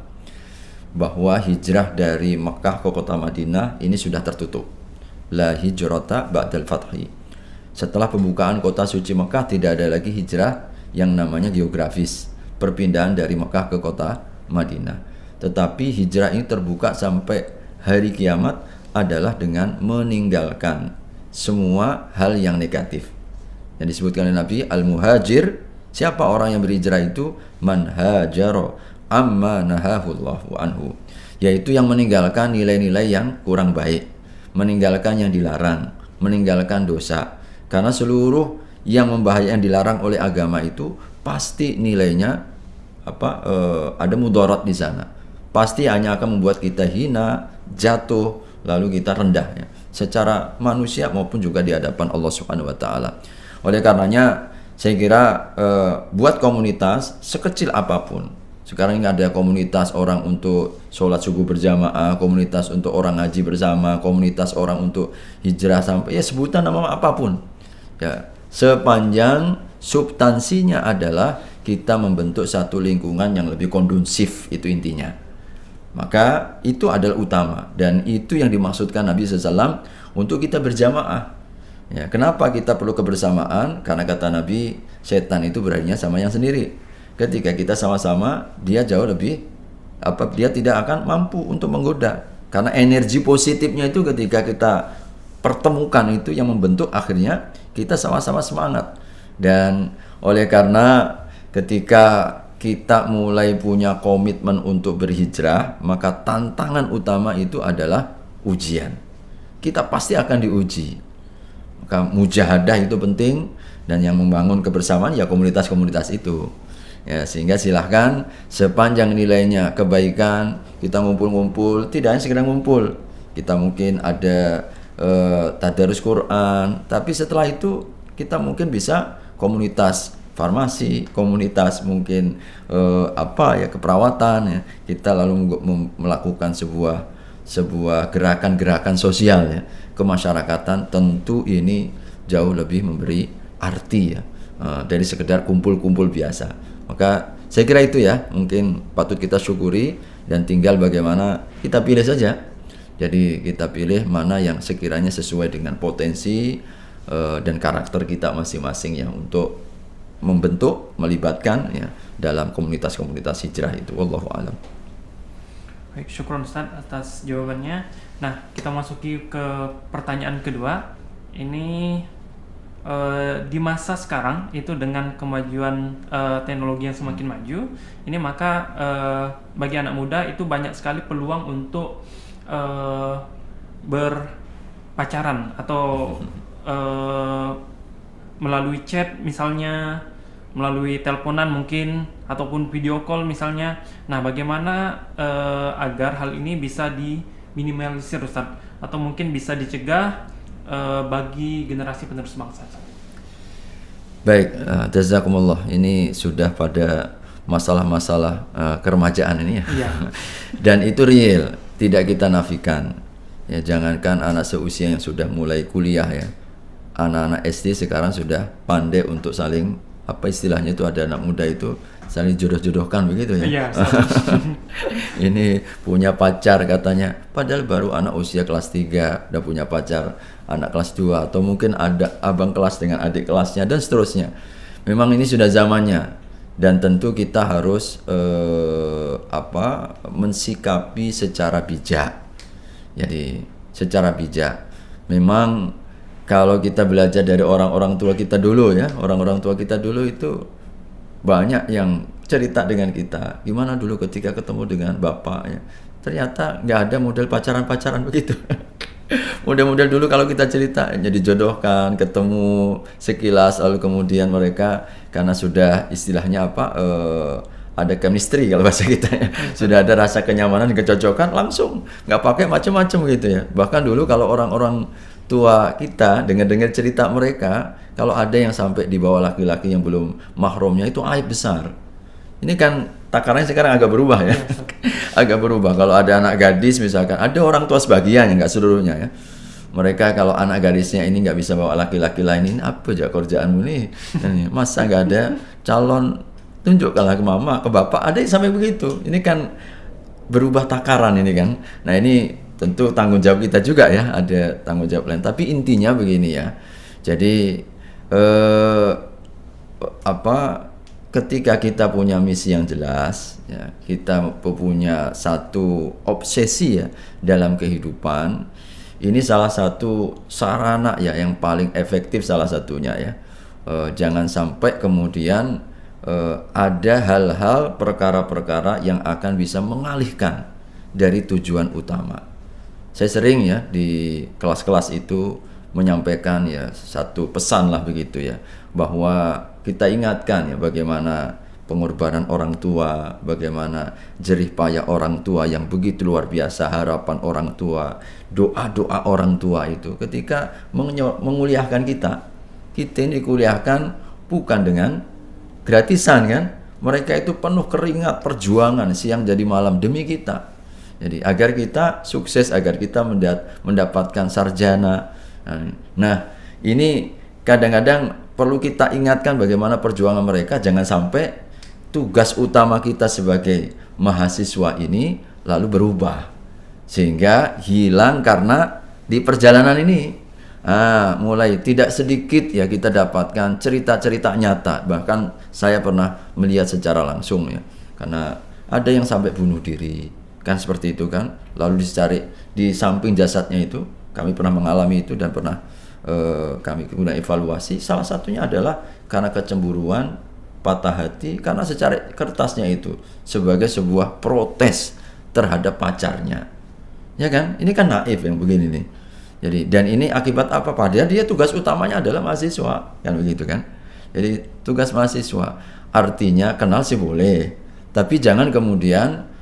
bahwa hijrah dari Mekah ke kota Madinah ini sudah tertutup. La hijrata ba'dal fathi. Setelah pembukaan kota suci Mekah tidak ada lagi hijrah yang namanya geografis, perpindahan dari Mekah ke kota Madinah. Tetapi hijrah ini terbuka sampai hari kiamat adalah dengan meninggalkan semua hal yang negatif. Yang disebutkan oleh Nabi, al-muhajir, siapa orang yang berhijrah itu? Man hajaro amma nahahullahu anhu, yaitu yang meninggalkan nilai-nilai yang kurang baik, meninggalkan yang dilarang, meninggalkan dosa. Karena seluruh yang membahayakan dilarang oleh agama itu pasti nilainya ada mudarat di sana. Pasti hanya akan membuat kita hina, jatuh, lalu kita rendah ya, secara manusia maupun juga di hadapan Allah Subhanahu wa taala. Oleh karenanya saya kira buat komunitas sekecil apapun. Sekarang ini ada komunitas orang untuk sholat subuh berjamaah, komunitas untuk orang ngaji bersama, komunitas orang untuk hijrah sampai ya sebutan nama apapun. Ya, sepanjang substansinya adalah kita membentuk satu lingkungan yang lebih kondusif, itu intinya. Maka itu adalah utama, dan itu yang dimaksudkan Nabi SAW untuk kita berjamaah. Ya, kenapa kita perlu kebersamaan? Karena kata Nabi, setan itu beraninya sama yang sendiri. Ketika kita sama-sama, dia jauh lebih dia tidak akan mampu untuk menggoda. Karena energi positifnya itu ketika kita pertemukan itu yang membentuk akhirnya kita sama-sama semangat. Dan oleh karena ketika kita mulai punya komitmen untuk berhijrah, maka tantangan utama itu adalah ujian. Kita pasti akan diuji. Maka mujahadah itu penting, dan yang membangun kebersamaan ya komunitas-komunitas itu. Ya, sehingga silahkan sepanjang nilainya kebaikan, kita ngumpul-ngumpul, tidak hanya sekedar ngumpul. Kita mungkin ada tadarus Quran, tapi setelah itu kita mungkin bisa komunitas farmasi, komunitas mungkin keperawatan ya. Kita lalu melakukan sebuah gerakan-gerakan sosial ya, kemasyarakatan. Tentu ini jauh lebih memberi arti ya dari sekedar kumpul-kumpul biasa. Maka saya kira itu ya mungkin patut kita syukuri, dan tinggal bagaimana kita pilih saja. Jadi kita pilih mana yang sekiranya sesuai dengan potensi dan karakter kita masing-masing ya, untuk membentuk, melibatkan ya dalam komunitas-komunitas hijrah itu. Wallahu a'lam. Baik, syukron Ustaz atas jawabannya. Nah, kita masuki ke pertanyaan kedua. Ini di masa sekarang itu dengan kemajuan teknologi yang semakin maju, ini maka bagi anak muda itu banyak sekali peluang untuk berpacaran atau melalui chat misalnya, melalui teleponan mungkin, ataupun video call misalnya. Nah, bagaimana agar hal ini bisa diminimalisir Ustaz, atau mungkin bisa dicegah bagi generasi penerus bangsa? Baik, jazakumullah. Ini sudah pada masalah-masalah keremajaan ini ya. Iya. Dan itu real, tidak kita nafikan. Ya, jangankan anak seusia yang sudah mulai kuliah ya. Anak-anak SD sekarang sudah pandai untuk saling, apa istilahnya itu, ada anak muda itu saling jodoh-jodohkan begitu ya. Iya. Ini punya pacar katanya, padahal baru anak usia kelas 3 udah punya pacar anak kelas 2, atau mungkin ada abang kelas dengan adik kelasnya dan seterusnya. Memang ini sudah zamannya. dan tentu kita harus mensikapi secara bijak. Jadi secara bijak. Memang kalau kita belajar dari orang-orang tua kita dulu ya, orang-orang tua kita dulu itu banyak yang cerita dengan kita gimana dulu ketika ketemu dengan bapak ya. Ternyata nggak ada model pacaran-pacaran begitu. Model-model dulu kalau kita cerita jadi jodohkan, ketemu sekilas, lalu kemudian mereka karena sudah istilahnya ada chemistry kalau bahasa kita ya. Sudah ada rasa kenyamanan, kecocokan, langsung nggak pakai macam-macam gitu ya. Bahkan dulu kalau orang-orang tua kita dengar-dengar cerita mereka, kalau ada yang sampai dibawa laki-laki yang belum mahramnya itu aib besar. Ini kan takarannya sekarang agak berubah ya. Agak berubah. Kalau ada anak gadis misalkan, ada orang tua sebagian yang nggak seluruhnya ya. Mereka kalau anak gadisnya ini nggak bisa bawa laki-laki lain, ini apa aja kerjaanmu nih? Masa nggak ada calon, tunjukkanlah ke mama, ke bapak. Ada yang sampai begitu. Ini kan berubah takaran ini kan. Nah ini tentu tanggung jawab kita juga ya. Ada tanggung jawab lain. Tapi intinya begini ya. Jadi ketika kita punya misi yang jelas, ya, kita punya satu obsesi ya dalam kehidupan, ini salah satu sarana ya yang paling efektif salah satunya ya. Jangan sampai kemudian ada hal-hal perkara-perkara yang akan bisa mengalihkan dari tujuan utama. Saya sering ya di kelas-kelas itu menyampaikan ya satu pesan lah begitu ya, bahwa kita ingatkan ya bagaimana pengorbanan orang tua, bagaimana jerih payah orang tua yang begitu luar biasa, harapan orang tua, doa-doa orang tua itu ketika menguliahkan kita ini dikuliahkan bukan dengan gratisan kan, mereka itu penuh keringat, perjuangan siang jadi malam demi kita. Jadi agar kita sukses, agar kita mendapatkan sarjana. Nah ini kadang-kadang perlu kita ingatkan bagaimana perjuangan mereka. Jangan sampai tugas utama kita sebagai mahasiswa ini lalu berubah sehingga hilang karena di perjalanan ini mulai tidak sedikit ya kita dapatkan cerita-cerita nyata. Bahkan saya pernah melihat secara langsung ya, karena ada yang sampai bunuh diri kan, seperti itu kan, lalu dicari di samping jasadnya itu. Kami pernah mengalami itu dan pernah kami kemudian evaluasi. Salah satunya adalah karena kecemburuan, patah hati karena secara kertasnya itu sebagai sebuah protes terhadap pacarnya, ya kan? Ini kan naif yang begini nih. Jadi dan ini akibat apa? Padahal dia tugas utamanya adalah mahasiswa, kan begitu kan? Jadi tugas mahasiswa artinya kenal sih boleh, tapi jangan kemudian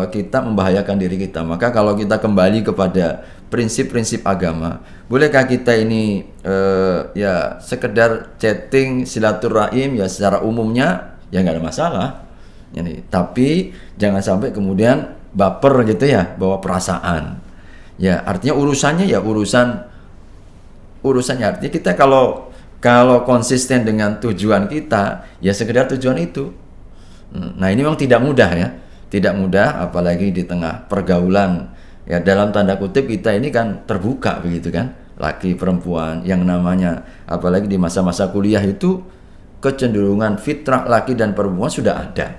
kita membahayakan diri kita. Maka kalau kita kembali kepada prinsip-prinsip agama, bolehkah kita ini ya sekedar chatting silaturahim ya secara umumnya ya nggak ada masalah. Tapi jangan sampai kemudian baper gitu ya, bawa perasaan. Ya artinya urusannya ya urusannya artinya kita kalau konsisten dengan tujuan kita ya sekedar tujuan itu. Nah ini memang tidak mudah ya. Tidak mudah, apalagi di tengah pergaulan ya, dalam tanda kutip kita ini kan terbuka begitu kan, laki perempuan yang namanya, apalagi di masa-masa kuliah itu kecenderungan fitrah laki dan perempuan sudah ada.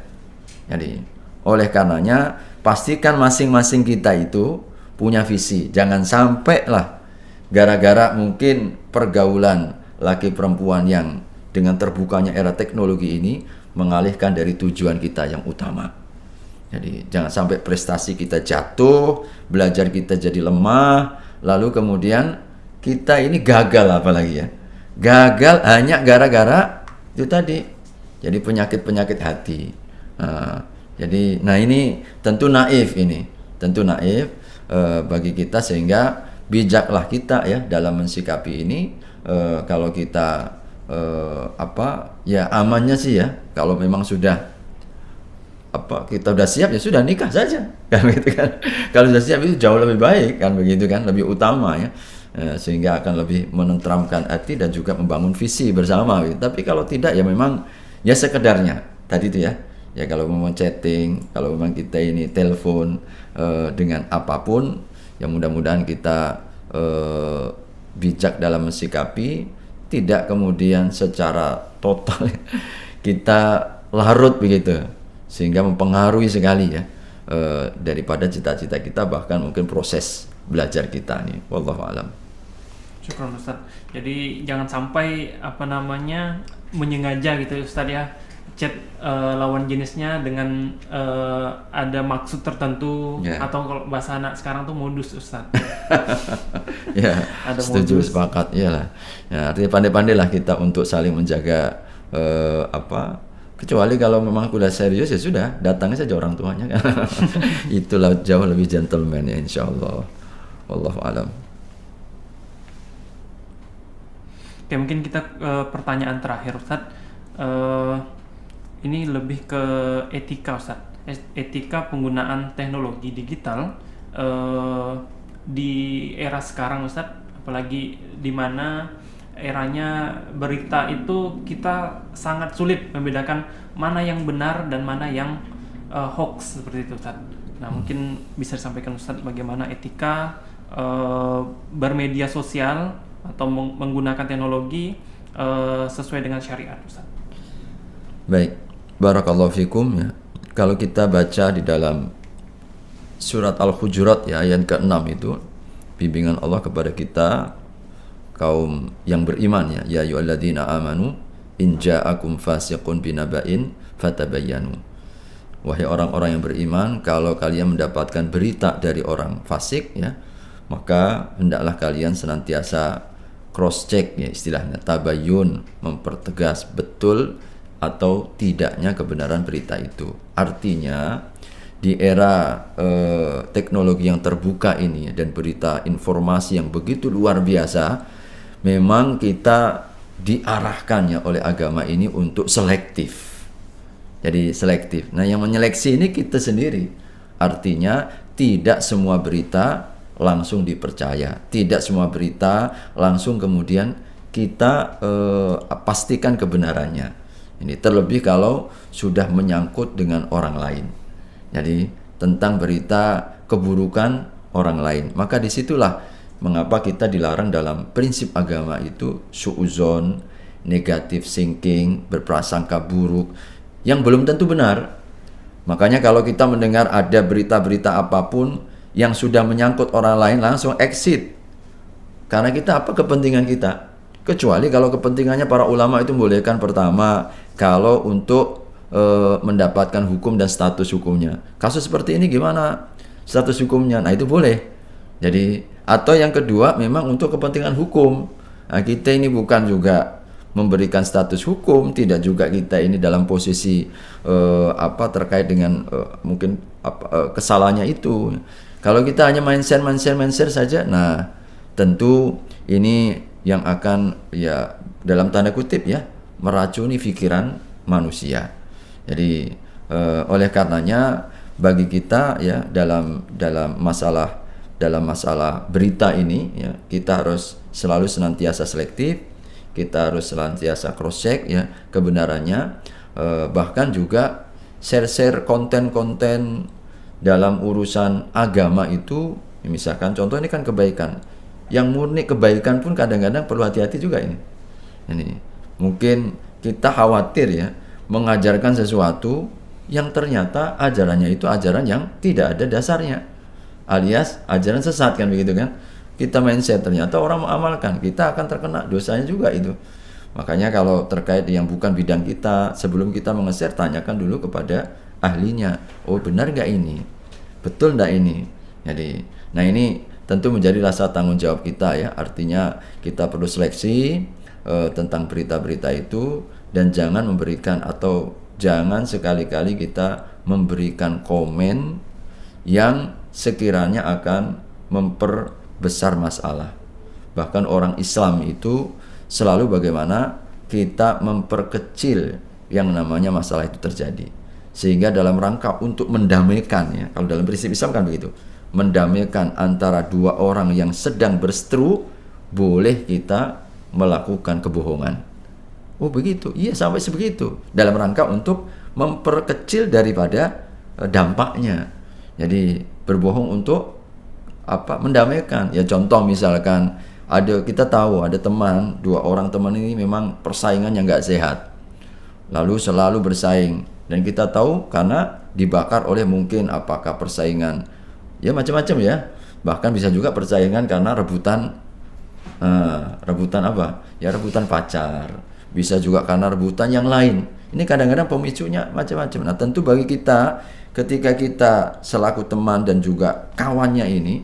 Jadi oleh karenanya pastikan masing-masing kita itu punya visi. Jangan sampai lah gara-gara mungkin pergaulan laki perempuan yang dengan terbukanya era teknologi ini mengalihkan dari tujuan kita yang utama. Jadi jangan sampai prestasi kita jatuh, belajar kita jadi lemah, lalu kemudian kita ini gagal apalagi ya. Gagal hanya gara-gara itu tadi. Jadi penyakit-penyakit hati. Nah ini tentu naif ini. Tentu naif bagi kita, sehingga bijaklah kita ya dalam mensikapi ini. Kalau kita ya amannya sih ya, kalau memang sudah kita udah siap ya sudah nikah saja kan gitu kan. Kalau sudah siap itu jauh lebih baik kan begitu kan, lebih utama ya, sehingga akan lebih menenteramkan hati dan juga membangun visi bersama gitu. Tapi kalau tidak ya memang ya sekedarnya tadi itu ya kalau memang chatting, kalau memang kita ini telepon dengan apapun ya mudah-mudahan kita bijak dalam mensikapi, tidak kemudian secara total kita larut begitu, sehingga mempengaruhi sekali ya daripada cita-cita kita, bahkan mungkin proses belajar kita nih. Wallahu alam. Syukron Ustaz. Jadi jangan sampai menyengaja gitu Ustaz ya, chat lawan jenisnya dengan ada maksud tertentu, atau kalau bahasa anak sekarang tuh modus Ustaz. Ya, ada setuju, modus. Sepakat, iyalah. Ya, artinya pandai-pandailah kita untuk saling menjaga kecuali kalau memang udah serius ya sudah, datangnya saja orang tuanya kan. Itulah jauh lebih gentleman ya, insyaallah. Wallahu alam. Oke, mungkin kita pertanyaan terakhir Ustaz. Ini lebih ke etika Ustaz. Etika penggunaan teknologi digital di era sekarang Ustaz, apalagi di mana eranya berita itu kita sangat sulit membedakan mana yang benar dan mana yang hoax seperti itu Ustaz. Nah, mungkin bisa disampaikan Ustaz bagaimana etika bermedia sosial atau menggunakan teknologi sesuai dengan syariat Ustaz. Baik, barakallahu fikum ya. Kalau kita baca di dalam surat Al-Hujurat ya, ayat ke-6 itu, bimbingan Allah kepada kita kaum yang beriman ya ayyuhalladzina amanu in ja'akum fasiqun binaba'in fatabayyanu. Wahai orang-orang yang beriman, kalau kalian mendapatkan berita dari orang fasik ya, maka hendaklah kalian senantiasa cross check ya, istilahnya tabayyun, mempertegas betul atau tidaknya kebenaran berita itu. Artinya di era teknologi yang terbuka ini dan berita informasi yang begitu luar biasa, memang kita diarahkannya oleh agama ini untuk selektif. Jadi selektif. Nah, yang menyeleksi ini kita sendiri. Artinya tidak semua berita langsung dipercaya, tidak semua berita langsung kemudian kita pastikan kebenarannya. Ini terlebih kalau sudah menyangkut dengan orang lain. Jadi tentang berita keburukan orang lain, maka disitulah mengapa kita dilarang dalam prinsip agama itu suudzon, negative thinking, berprasangka buruk yang belum tentu benar. Makanya kalau kita mendengar ada berita-berita apapun yang sudah menyangkut orang lain, langsung exit. Karena kita apa kepentingan kita? Kecuali kalau kepentingannya para ulama itu membolehkan, pertama kalau untuk mendapatkan hukum dan status hukumnya. Kasus seperti ini gimana status hukumnya? Nah, itu boleh. Jadi, atau yang kedua memang untuk kepentingan hukum. Nah, kita ini bukan juga memberikan status hukum, tidak juga kita ini dalam posisi terkait dengan mungkin kesalahannya itu. Kalau kita hanya main share saja, nah tentu ini yang akan ya dalam tanda kutip ya meracuni pikiran manusia. Jadi oleh karenanya bagi kita ya dalam masalah berita ini ya, kita harus selalu senantiasa selektif, kita harus senantiasa cross check ya kebenarannya, bahkan juga share konten-konten dalam urusan agama itu, misalkan contoh ini kan kebaikan, yang murni kebaikan pun kadang-kadang perlu hati-hati juga ini. Mungkin kita khawatir ya mengajarkan sesuatu yang ternyata ajarannya itu ajaran yang tidak ada dasarnya, alias ajaran sesat kan begitu kan. Kita mindset ternyata orang mengamalkan, kita akan terkena dosanya juga itu. Makanya kalau terkait yang bukan bidang kita, sebelum kita menge-share, tanyakan dulu kepada ahlinya. Oh, benar nggak ini? Betul nggak ini? Jadi, nah ini tentu menjadi rasa tanggung jawab kita ya. Artinya kita perlu seleksi tentang berita-berita itu, dan jangan memberikan atau jangan sekali-kali kita memberikan komen yang sekiranya akan memperbesar masalah. Bahkan orang Islam itu selalu bagaimana kita memperkecil yang namanya masalah itu terjadi, sehingga dalam rangka untuk mendamaikan ya, kalau dalam prinsip Islam kan begitu, mendamaikan antara dua orang yang sedang berseteru, boleh kita melakukan kebohongan. Oh begitu, iya sampai sebegitu, dalam rangka untuk memperkecil daripada dampaknya. Jadi berbohong untuk apa? Mendamaikan. Ya contoh misalkan kita tahu ada teman, dua orang teman ini memang persaingan yang nggak sehat. lalu selalu bersaing. Dan kita tahu karena dibakar oleh mungkin apakah persaingan, ya macam-macam ya. Bahkan bisa juga persaingan karena rebutan apa? Ya rebutan pacar. Bisa juga karena rebutan yang lain. Ini kadang-kadang pemicunya macam-macam. Nah tentu bagi kita, ketika kita selaku teman dan juga kawannya ini,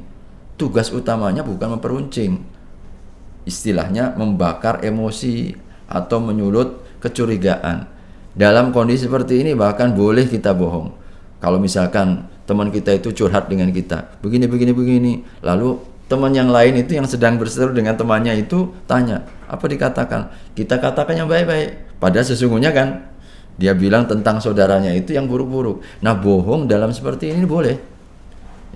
tugas utamanya bukan memperuncing, istilahnya membakar emosi atau menyulut kecurigaan. Dalam kondisi seperti ini bahkan boleh kita bohong. Kalau misalkan teman kita itu curhat dengan kita, begini, lalu teman yang lain itu yang sedang berseteru dengan temannya itu tanya, apa dikatakan? Kita katakan yang baik-baik. Padahal sesungguhnya kan dia bilang tentang saudaranya itu yang buruk-buruk. Nah, bohong dalam seperti ini boleh.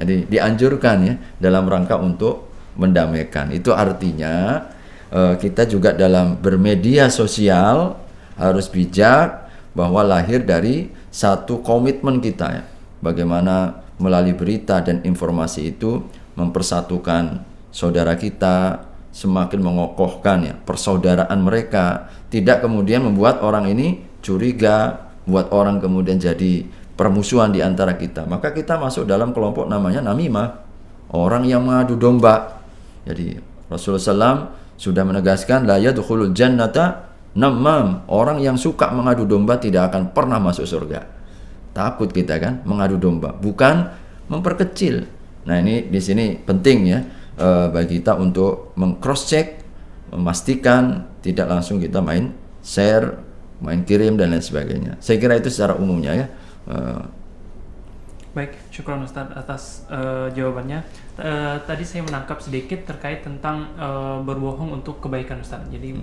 Jadi dianjurkan ya dalam rangka untuk mendamaikan. Itu artinya kita juga dalam bermedia sosial harus bijak bahwa lahir dari satu komitmen kita ya. Bagaimana melalui berita dan informasi itu mempersatukan saudara kita, semakin mengokohkan ya persaudaraan mereka, tidak kemudian membuat orang ini curiga, buat orang kemudian jadi permusuhan di antara kita. Maka kita masuk dalam kelompok namanya namimah, orang yang mengadu domba. Jadi Rasulullah SAW sudah menegaskan la yadkhulul jannata namam, orang yang suka mengadu domba tidak akan pernah masuk surga. Takut kita kan mengadu domba, bukan memperkecil. Nah ini di sini penting ya bagi kita untuk meng-cross check, memastikan tidak langsung kita main share, main kirim dan lain sebagainya. Saya kira itu secara umumnya ya. Baik, syukran Ustadz atas jawabannya. Tadi saya menangkap sedikit terkait tentang berbohong untuk kebaikan Ustadz. Jadi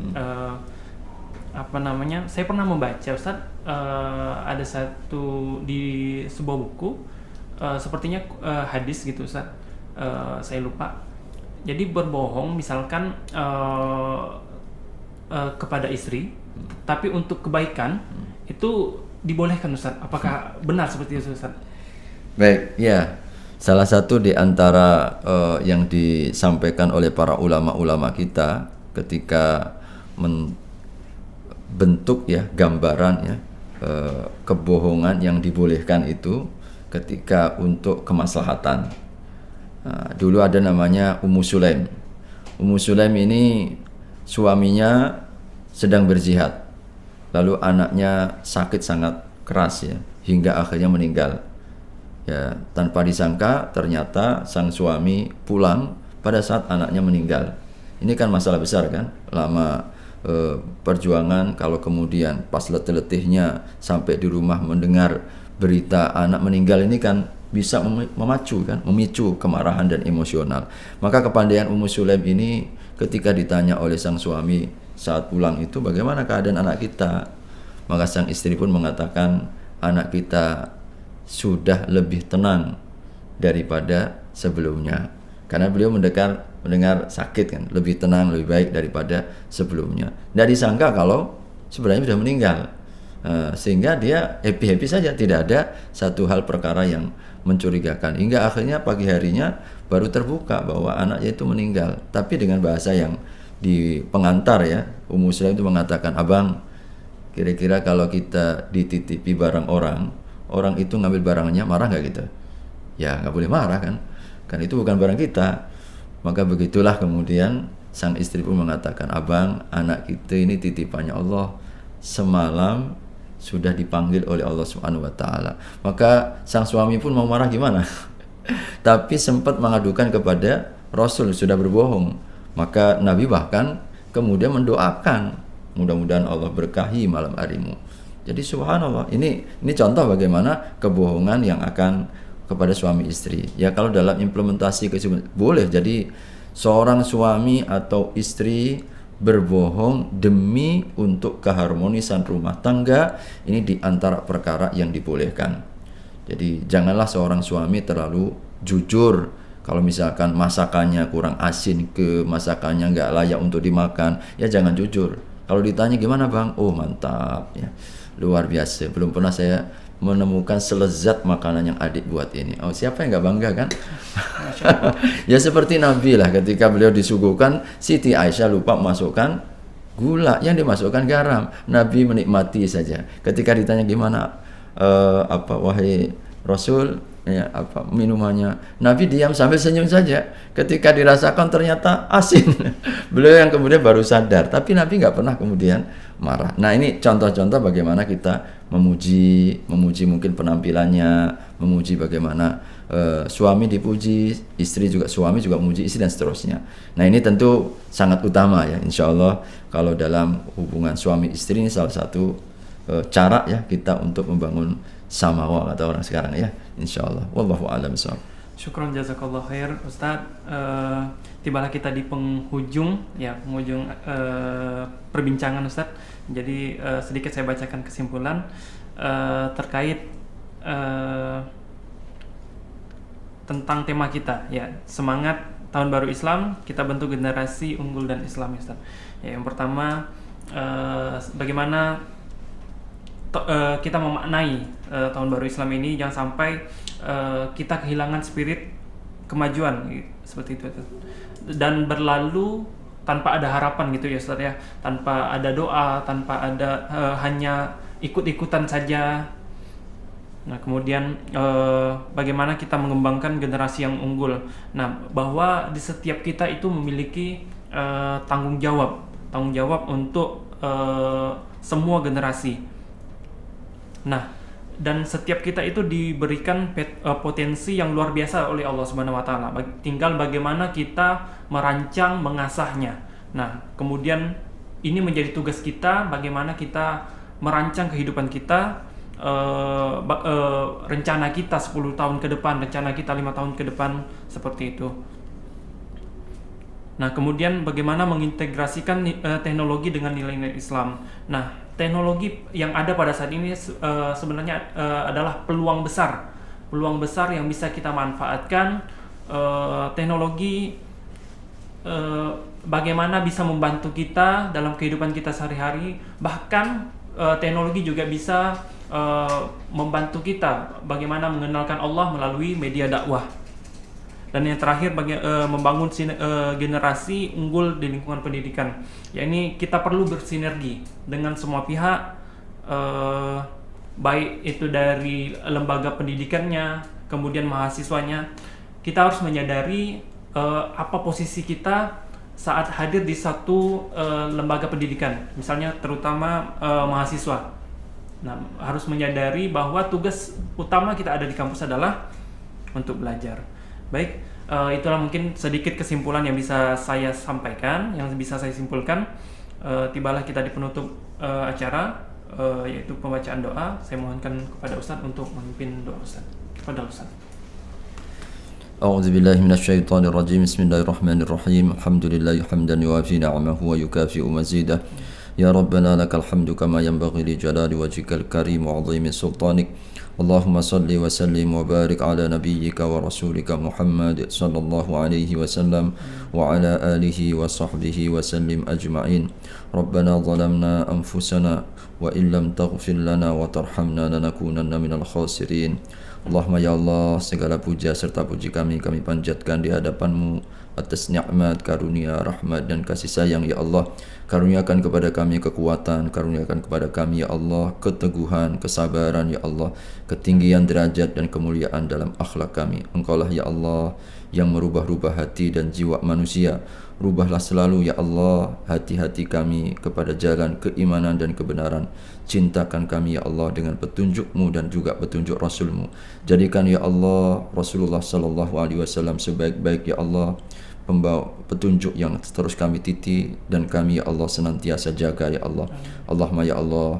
saya pernah membaca Ustadz, ada satu di sebuah buku, sepertinya hadis gitu Ustadz, saya lupa. Jadi berbohong misalkan kepada istri, tapi untuk kebaikan itu dibolehkan Ustadz. Apakah benar seperti itu Ustadz? Baik, ya. Salah satu di antara yang disampaikan oleh para ulama-ulama kita ketika bentuk ya gambaran ya kebohongan yang dibolehkan itu ketika untuk kemaslahatan. Nah, dulu ada namanya Ummu Sulaim. Ummu Sulaim ini suaminya sedang berjihad, lalu anaknya sakit sangat keras ya hingga akhirnya meninggal. Ya, tanpa disangka ternyata sang suami pulang pada saat anaknya meninggal. Ini kan masalah besar kan, lama perjuangan kalau kemudian pas letih-letihnya sampai di rumah mendengar berita anak meninggal ini kan bisa memicu kemarahan dan emosional. Maka kepandaian Ummu Sulaim ini ketika ditanya oleh sang suami saat pulang itu bagaimana keadaan anak kita, maka sang istri pun mengatakan anak kita sudah lebih tenang daripada sebelumnya, karena beliau mendengar sakit kan, lebih tenang, lebih baik daripada sebelumnya. Tidak disangka kalau sebenarnya sudah meninggal, sehingga dia happy saja, tidak ada satu hal perkara yang mencurigakan, hingga akhirnya pagi harinya baru terbuka bahwa anaknya itu meninggal. Tapi dengan bahasa yang di pengantar ya, Ummu Sulaim itu mengatakan, abang, kira-kira kalau kita dititipi barang orang itu ngambil barangnya, marah nggak gitu? Ya nggak boleh marah kan itu bukan barang kita. Maka begitulah kemudian sang istri pun mengatakan, abang, anak kita ini titipannya Allah, semalam sudah dipanggil oleh Allah Subhanahu wa taala. Maka sang suami pun mau marah gimana? Tapi sempat mengadukan kepada Rasul, sudah berbohong. Maka Nabi bahkan kemudian mendoakan, mudah-mudahan Allah berkahi malam harimu. Jadi subhanallah, ini contoh bagaimana kebohongan yang akan kepada suami istri. Ya kalau dalam implementasi boleh. Jadi seorang suami atau istri berbohong demi untuk keharmonisan rumah tangga, ini di antara perkara yang dibolehkan. Jadi janganlah seorang suami terlalu jujur. Kalau misalkan masakannya kurang asin, masakannya nggak layak untuk dimakan, ya jangan jujur. Kalau ditanya gimana bang? Oh mantap ya, luar biasa, belum pernah saya menemukan selezat makanan yang adik buat ini. Oh siapa yang nggak bangga kan? Ya seperti Nabi lah, ketika beliau disuguhkan, Siti Aisyah lupa masukkan gula yang dimasukkan garam. Nabi menikmati saja. Ketika ditanya gimana wahai Rasul, ya, minumannya, Nabi diam sambil senyum saja. Ketika dirasakan ternyata asin, beliau yang kemudian baru sadar. Tapi Nabi nggak pernah kemudian marah. Nah, ini contoh-contoh bagaimana kita memuji mungkin penampilannya, memuji bagaimana suami dipuji, suami juga memuji istri dan seterusnya. Nah, ini tentu sangat utama ya, insya Allah kalau dalam hubungan suami istri ini salah satu cara ya kita untuk membangun samawa kata orang sekarang ya, insya Allah. Wallahu a'lam bishawab. Syukron jazakallah khair Ustadz. Tibalah kita di penghujung perbincangan Ustadz. Jadi sedikit saya bacakan kesimpulan terkait tentang tema kita ya, semangat tahun baru Islam, kita bentuk generasi unggul dan Islam ya Ustadz. Ya, yang pertama bagaimana kita memaknai tahun baru Islam ini, jangan sampai kita kehilangan spirit kemajuan seperti itu dan berlalu tanpa ada harapan gitu ya Ustaz ya, tanpa ada doa, tanpa ada hanya ikut-ikutan saja. Nah, kemudian bagaimana kita mengembangkan generasi yang unggul. Nah, bahwa di setiap kita itu memiliki tanggung jawab untuk semua generasi. Nah, dan setiap kita itu diberikan potensi yang luar biasa oleh Allah Subhanahu wa taala. Tinggal bagaimana kita merancang, mengasahnya. Nah, kemudian ini menjadi tugas kita, bagaimana kita merancang kehidupan kita, rencana kita 10 tahun ke depan, rencana kita 5 tahun ke depan, seperti itu. Nah, kemudian bagaimana mengintegrasikan teknologi dengan nilai-nilai Islam. Nah, teknologi yang ada pada saat ini sebenarnya adalah peluang besar yang bisa kita manfaatkan. Teknologi bagaimana bisa membantu kita dalam kehidupan kita sehari-hari, bahkan teknologi juga bisa membantu kita bagaimana mengenalkan Allah melalui media dakwah. Dan yang terakhir membangun generasi unggul di lingkungan pendidikan. Ya, ini kita perlu bersinergi dengan semua pihak, baik itu dari lembaga pendidikannya, kemudian mahasiswanya. Kita harus menyadari apa posisi kita saat hadir di satu lembaga pendidikan, misalnya terutama mahasiswa. Nah, harus menyadari bahwa tugas utama kita ada di kampus adalah untuk belajar. Baik, itulah mungkin sedikit kesimpulan yang bisa saya sampaikan, yang bisa saya simpulkan. Tibalah kita di penutup acara, yaitu pembacaan doa. Saya mohonkan kepada Ustaz untuk memimpin doa Ustaz. Kepada Ustaz. أعوذ بالله من الشيطان الرجيم بسم الله الرحمن الرحيم الحمد لله حمدا يوافي نعمه ويكافئ مزيده يا ربنا لك الحمد كما ينبغي لجلال وجهك الكريم وعظيم سلطانك اللهم صل وسلم وبارك على نبيك ورسولك محمد صلى الله عليه وسلم وعلى آله وصحبه وسلم أجمعين ربنا ظلمنا أنفسنا وإن لم تغفر لنا وترحمنا لنكونن من الخاسرين Allahumma ya Allah, segala puja serta puji kami panjatkan di hadapan-Mu atas nikmat, karunia, rahmat dan kasih sayang ya Allah. Karuniakan kepada kami kekuatan, karuniakan kepada kami ya Allah keteguhan, kesabaran ya Allah, ketinggian derajat dan kemuliaan dalam akhlak kami. Engkaulah ya Allah yang merubah-rubah hati dan jiwa manusia. Rubahlah selalu ya Allah hati-hati kami kepada jalan keimanan dan kebenaran. Cintakan kami ya Allah dengan petunjuk-Mu dan juga petunjuk Rasul-Mu. Jadikan ya Allah Rasulullah sallallahu alaihi wasallam sebaik-baik ya Allah pembawa petunjuk yang terus kami titi dan kami ya Allah senantiasa jaga ya Allah. Allahumma ya Allah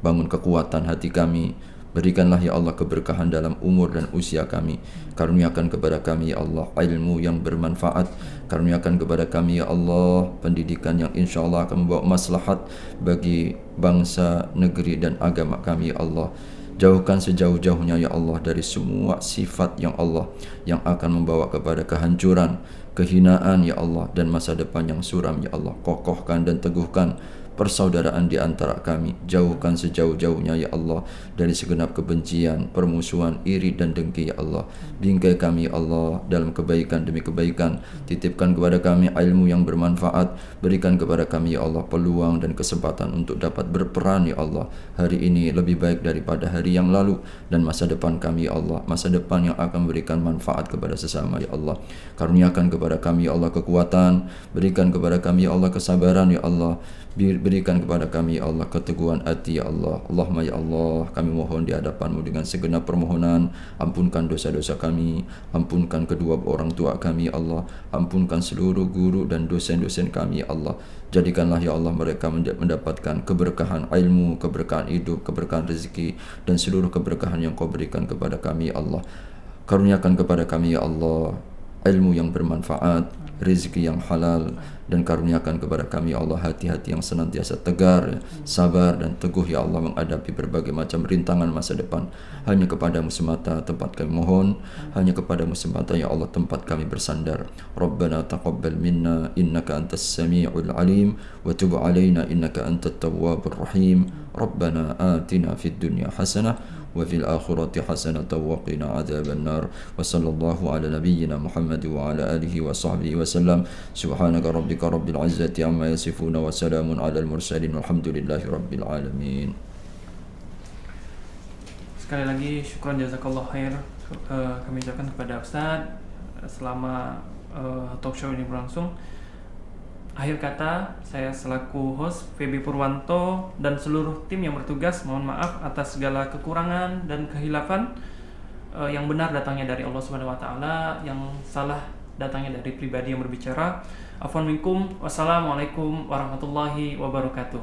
bangun kekuatan hati kami. Berikanlah ya Allah keberkahan dalam umur dan usia kami. Karuniakan kepada kami ya Allah ilmu yang bermanfaat. Karuniakan kepada kami ya Allah pendidikan yang insya Allah akan membawa maslahat bagi bangsa, negeri dan agama kami ya Allah. Jauhkan sejauh-jauhnya ya Allah dari semua sifat yang Allah yang akan membawa kepada kehancuran, kehinaan ya Allah, dan masa depan yang suram ya Allah. Kokohkan dan teguhkan persaudaraan di antara kami. Jauhkan sejauh-jauhnya ya Allah dari segenap kebencian, permusuhan, iri dan dengki ya Allah. Bingkai kami ya Allah dalam kebaikan demi kebaikan. Titipkan kepada kami ilmu yang bermanfaat. Berikan kepada kami ya Allah peluang dan kesempatan untuk dapat berperan ya Allah hari ini lebih baik daripada hari yang lalu, dan masa depan kami ya Allah, masa depan yang akan memberikan manfaat kepada sesama ya Allah. Karuniakan kepada kami ya Allah kekuatan. Berikan kepada kami ya Allah kesabaran ya Allah. Berikan kepada kami ya Allah keteguhan hati ya Allah. Allahumma ya Allah, kami mohon di hadapan-Mu dengan segenap permohonan. Ampunkan dosa-dosa kami, ampunkan kedua orang tua kami ya Allah, ampunkan seluruh guru dan dosen-dosen kami ya Allah. Jadikanlah ya Allah mereka mendapatkan keberkahan ilmu, keberkahan hidup, keberkahan rezeki, dan seluruh keberkahan yang Kau berikan kepada kami ya Allah. Karuniakan kepada kami ya Allah ilmu yang bermanfaat, rezeki yang halal, dan karuniakan kepada kami ya Allah hati-hati yang senantiasa tegar, sabar dan teguh ya Allah menghadapi berbagai macam rintangan masa depan. Hanya kepadamu semata tempat kami mohon, hanya kepadamu semata ya Allah tempat kami bersandar. Rabbana taqabbal minna innaka antas sami'ul alim wa tub alaina innaka antat tawwabur rahim. Rabbana atina fid dunya hasanah وفي الآخرة حسنة وقنا عذاب النار وصلى الله على نبينا محمد وعلى آله وصحبه وسلم سبحانك ربك رب العزة عما يصفون وسلام على المرسلين والحمد لله رب العالمين. Sekali lagi syukran jazakallah khair kami ucapkan kepada Ustadz selama talk show ini berlangsung. Akhir kata, saya selaku host Feby Purwanto dan seluruh tim yang bertugas mohon maaf atas segala kekurangan dan kehilafan. Yang benar datangnya dari Allah Subhanahu wa taala, yang salah datangnya dari pribadi yang berbicara. Afwan minkum. Wassalamualaikum warahmatullahi wabarakatuh.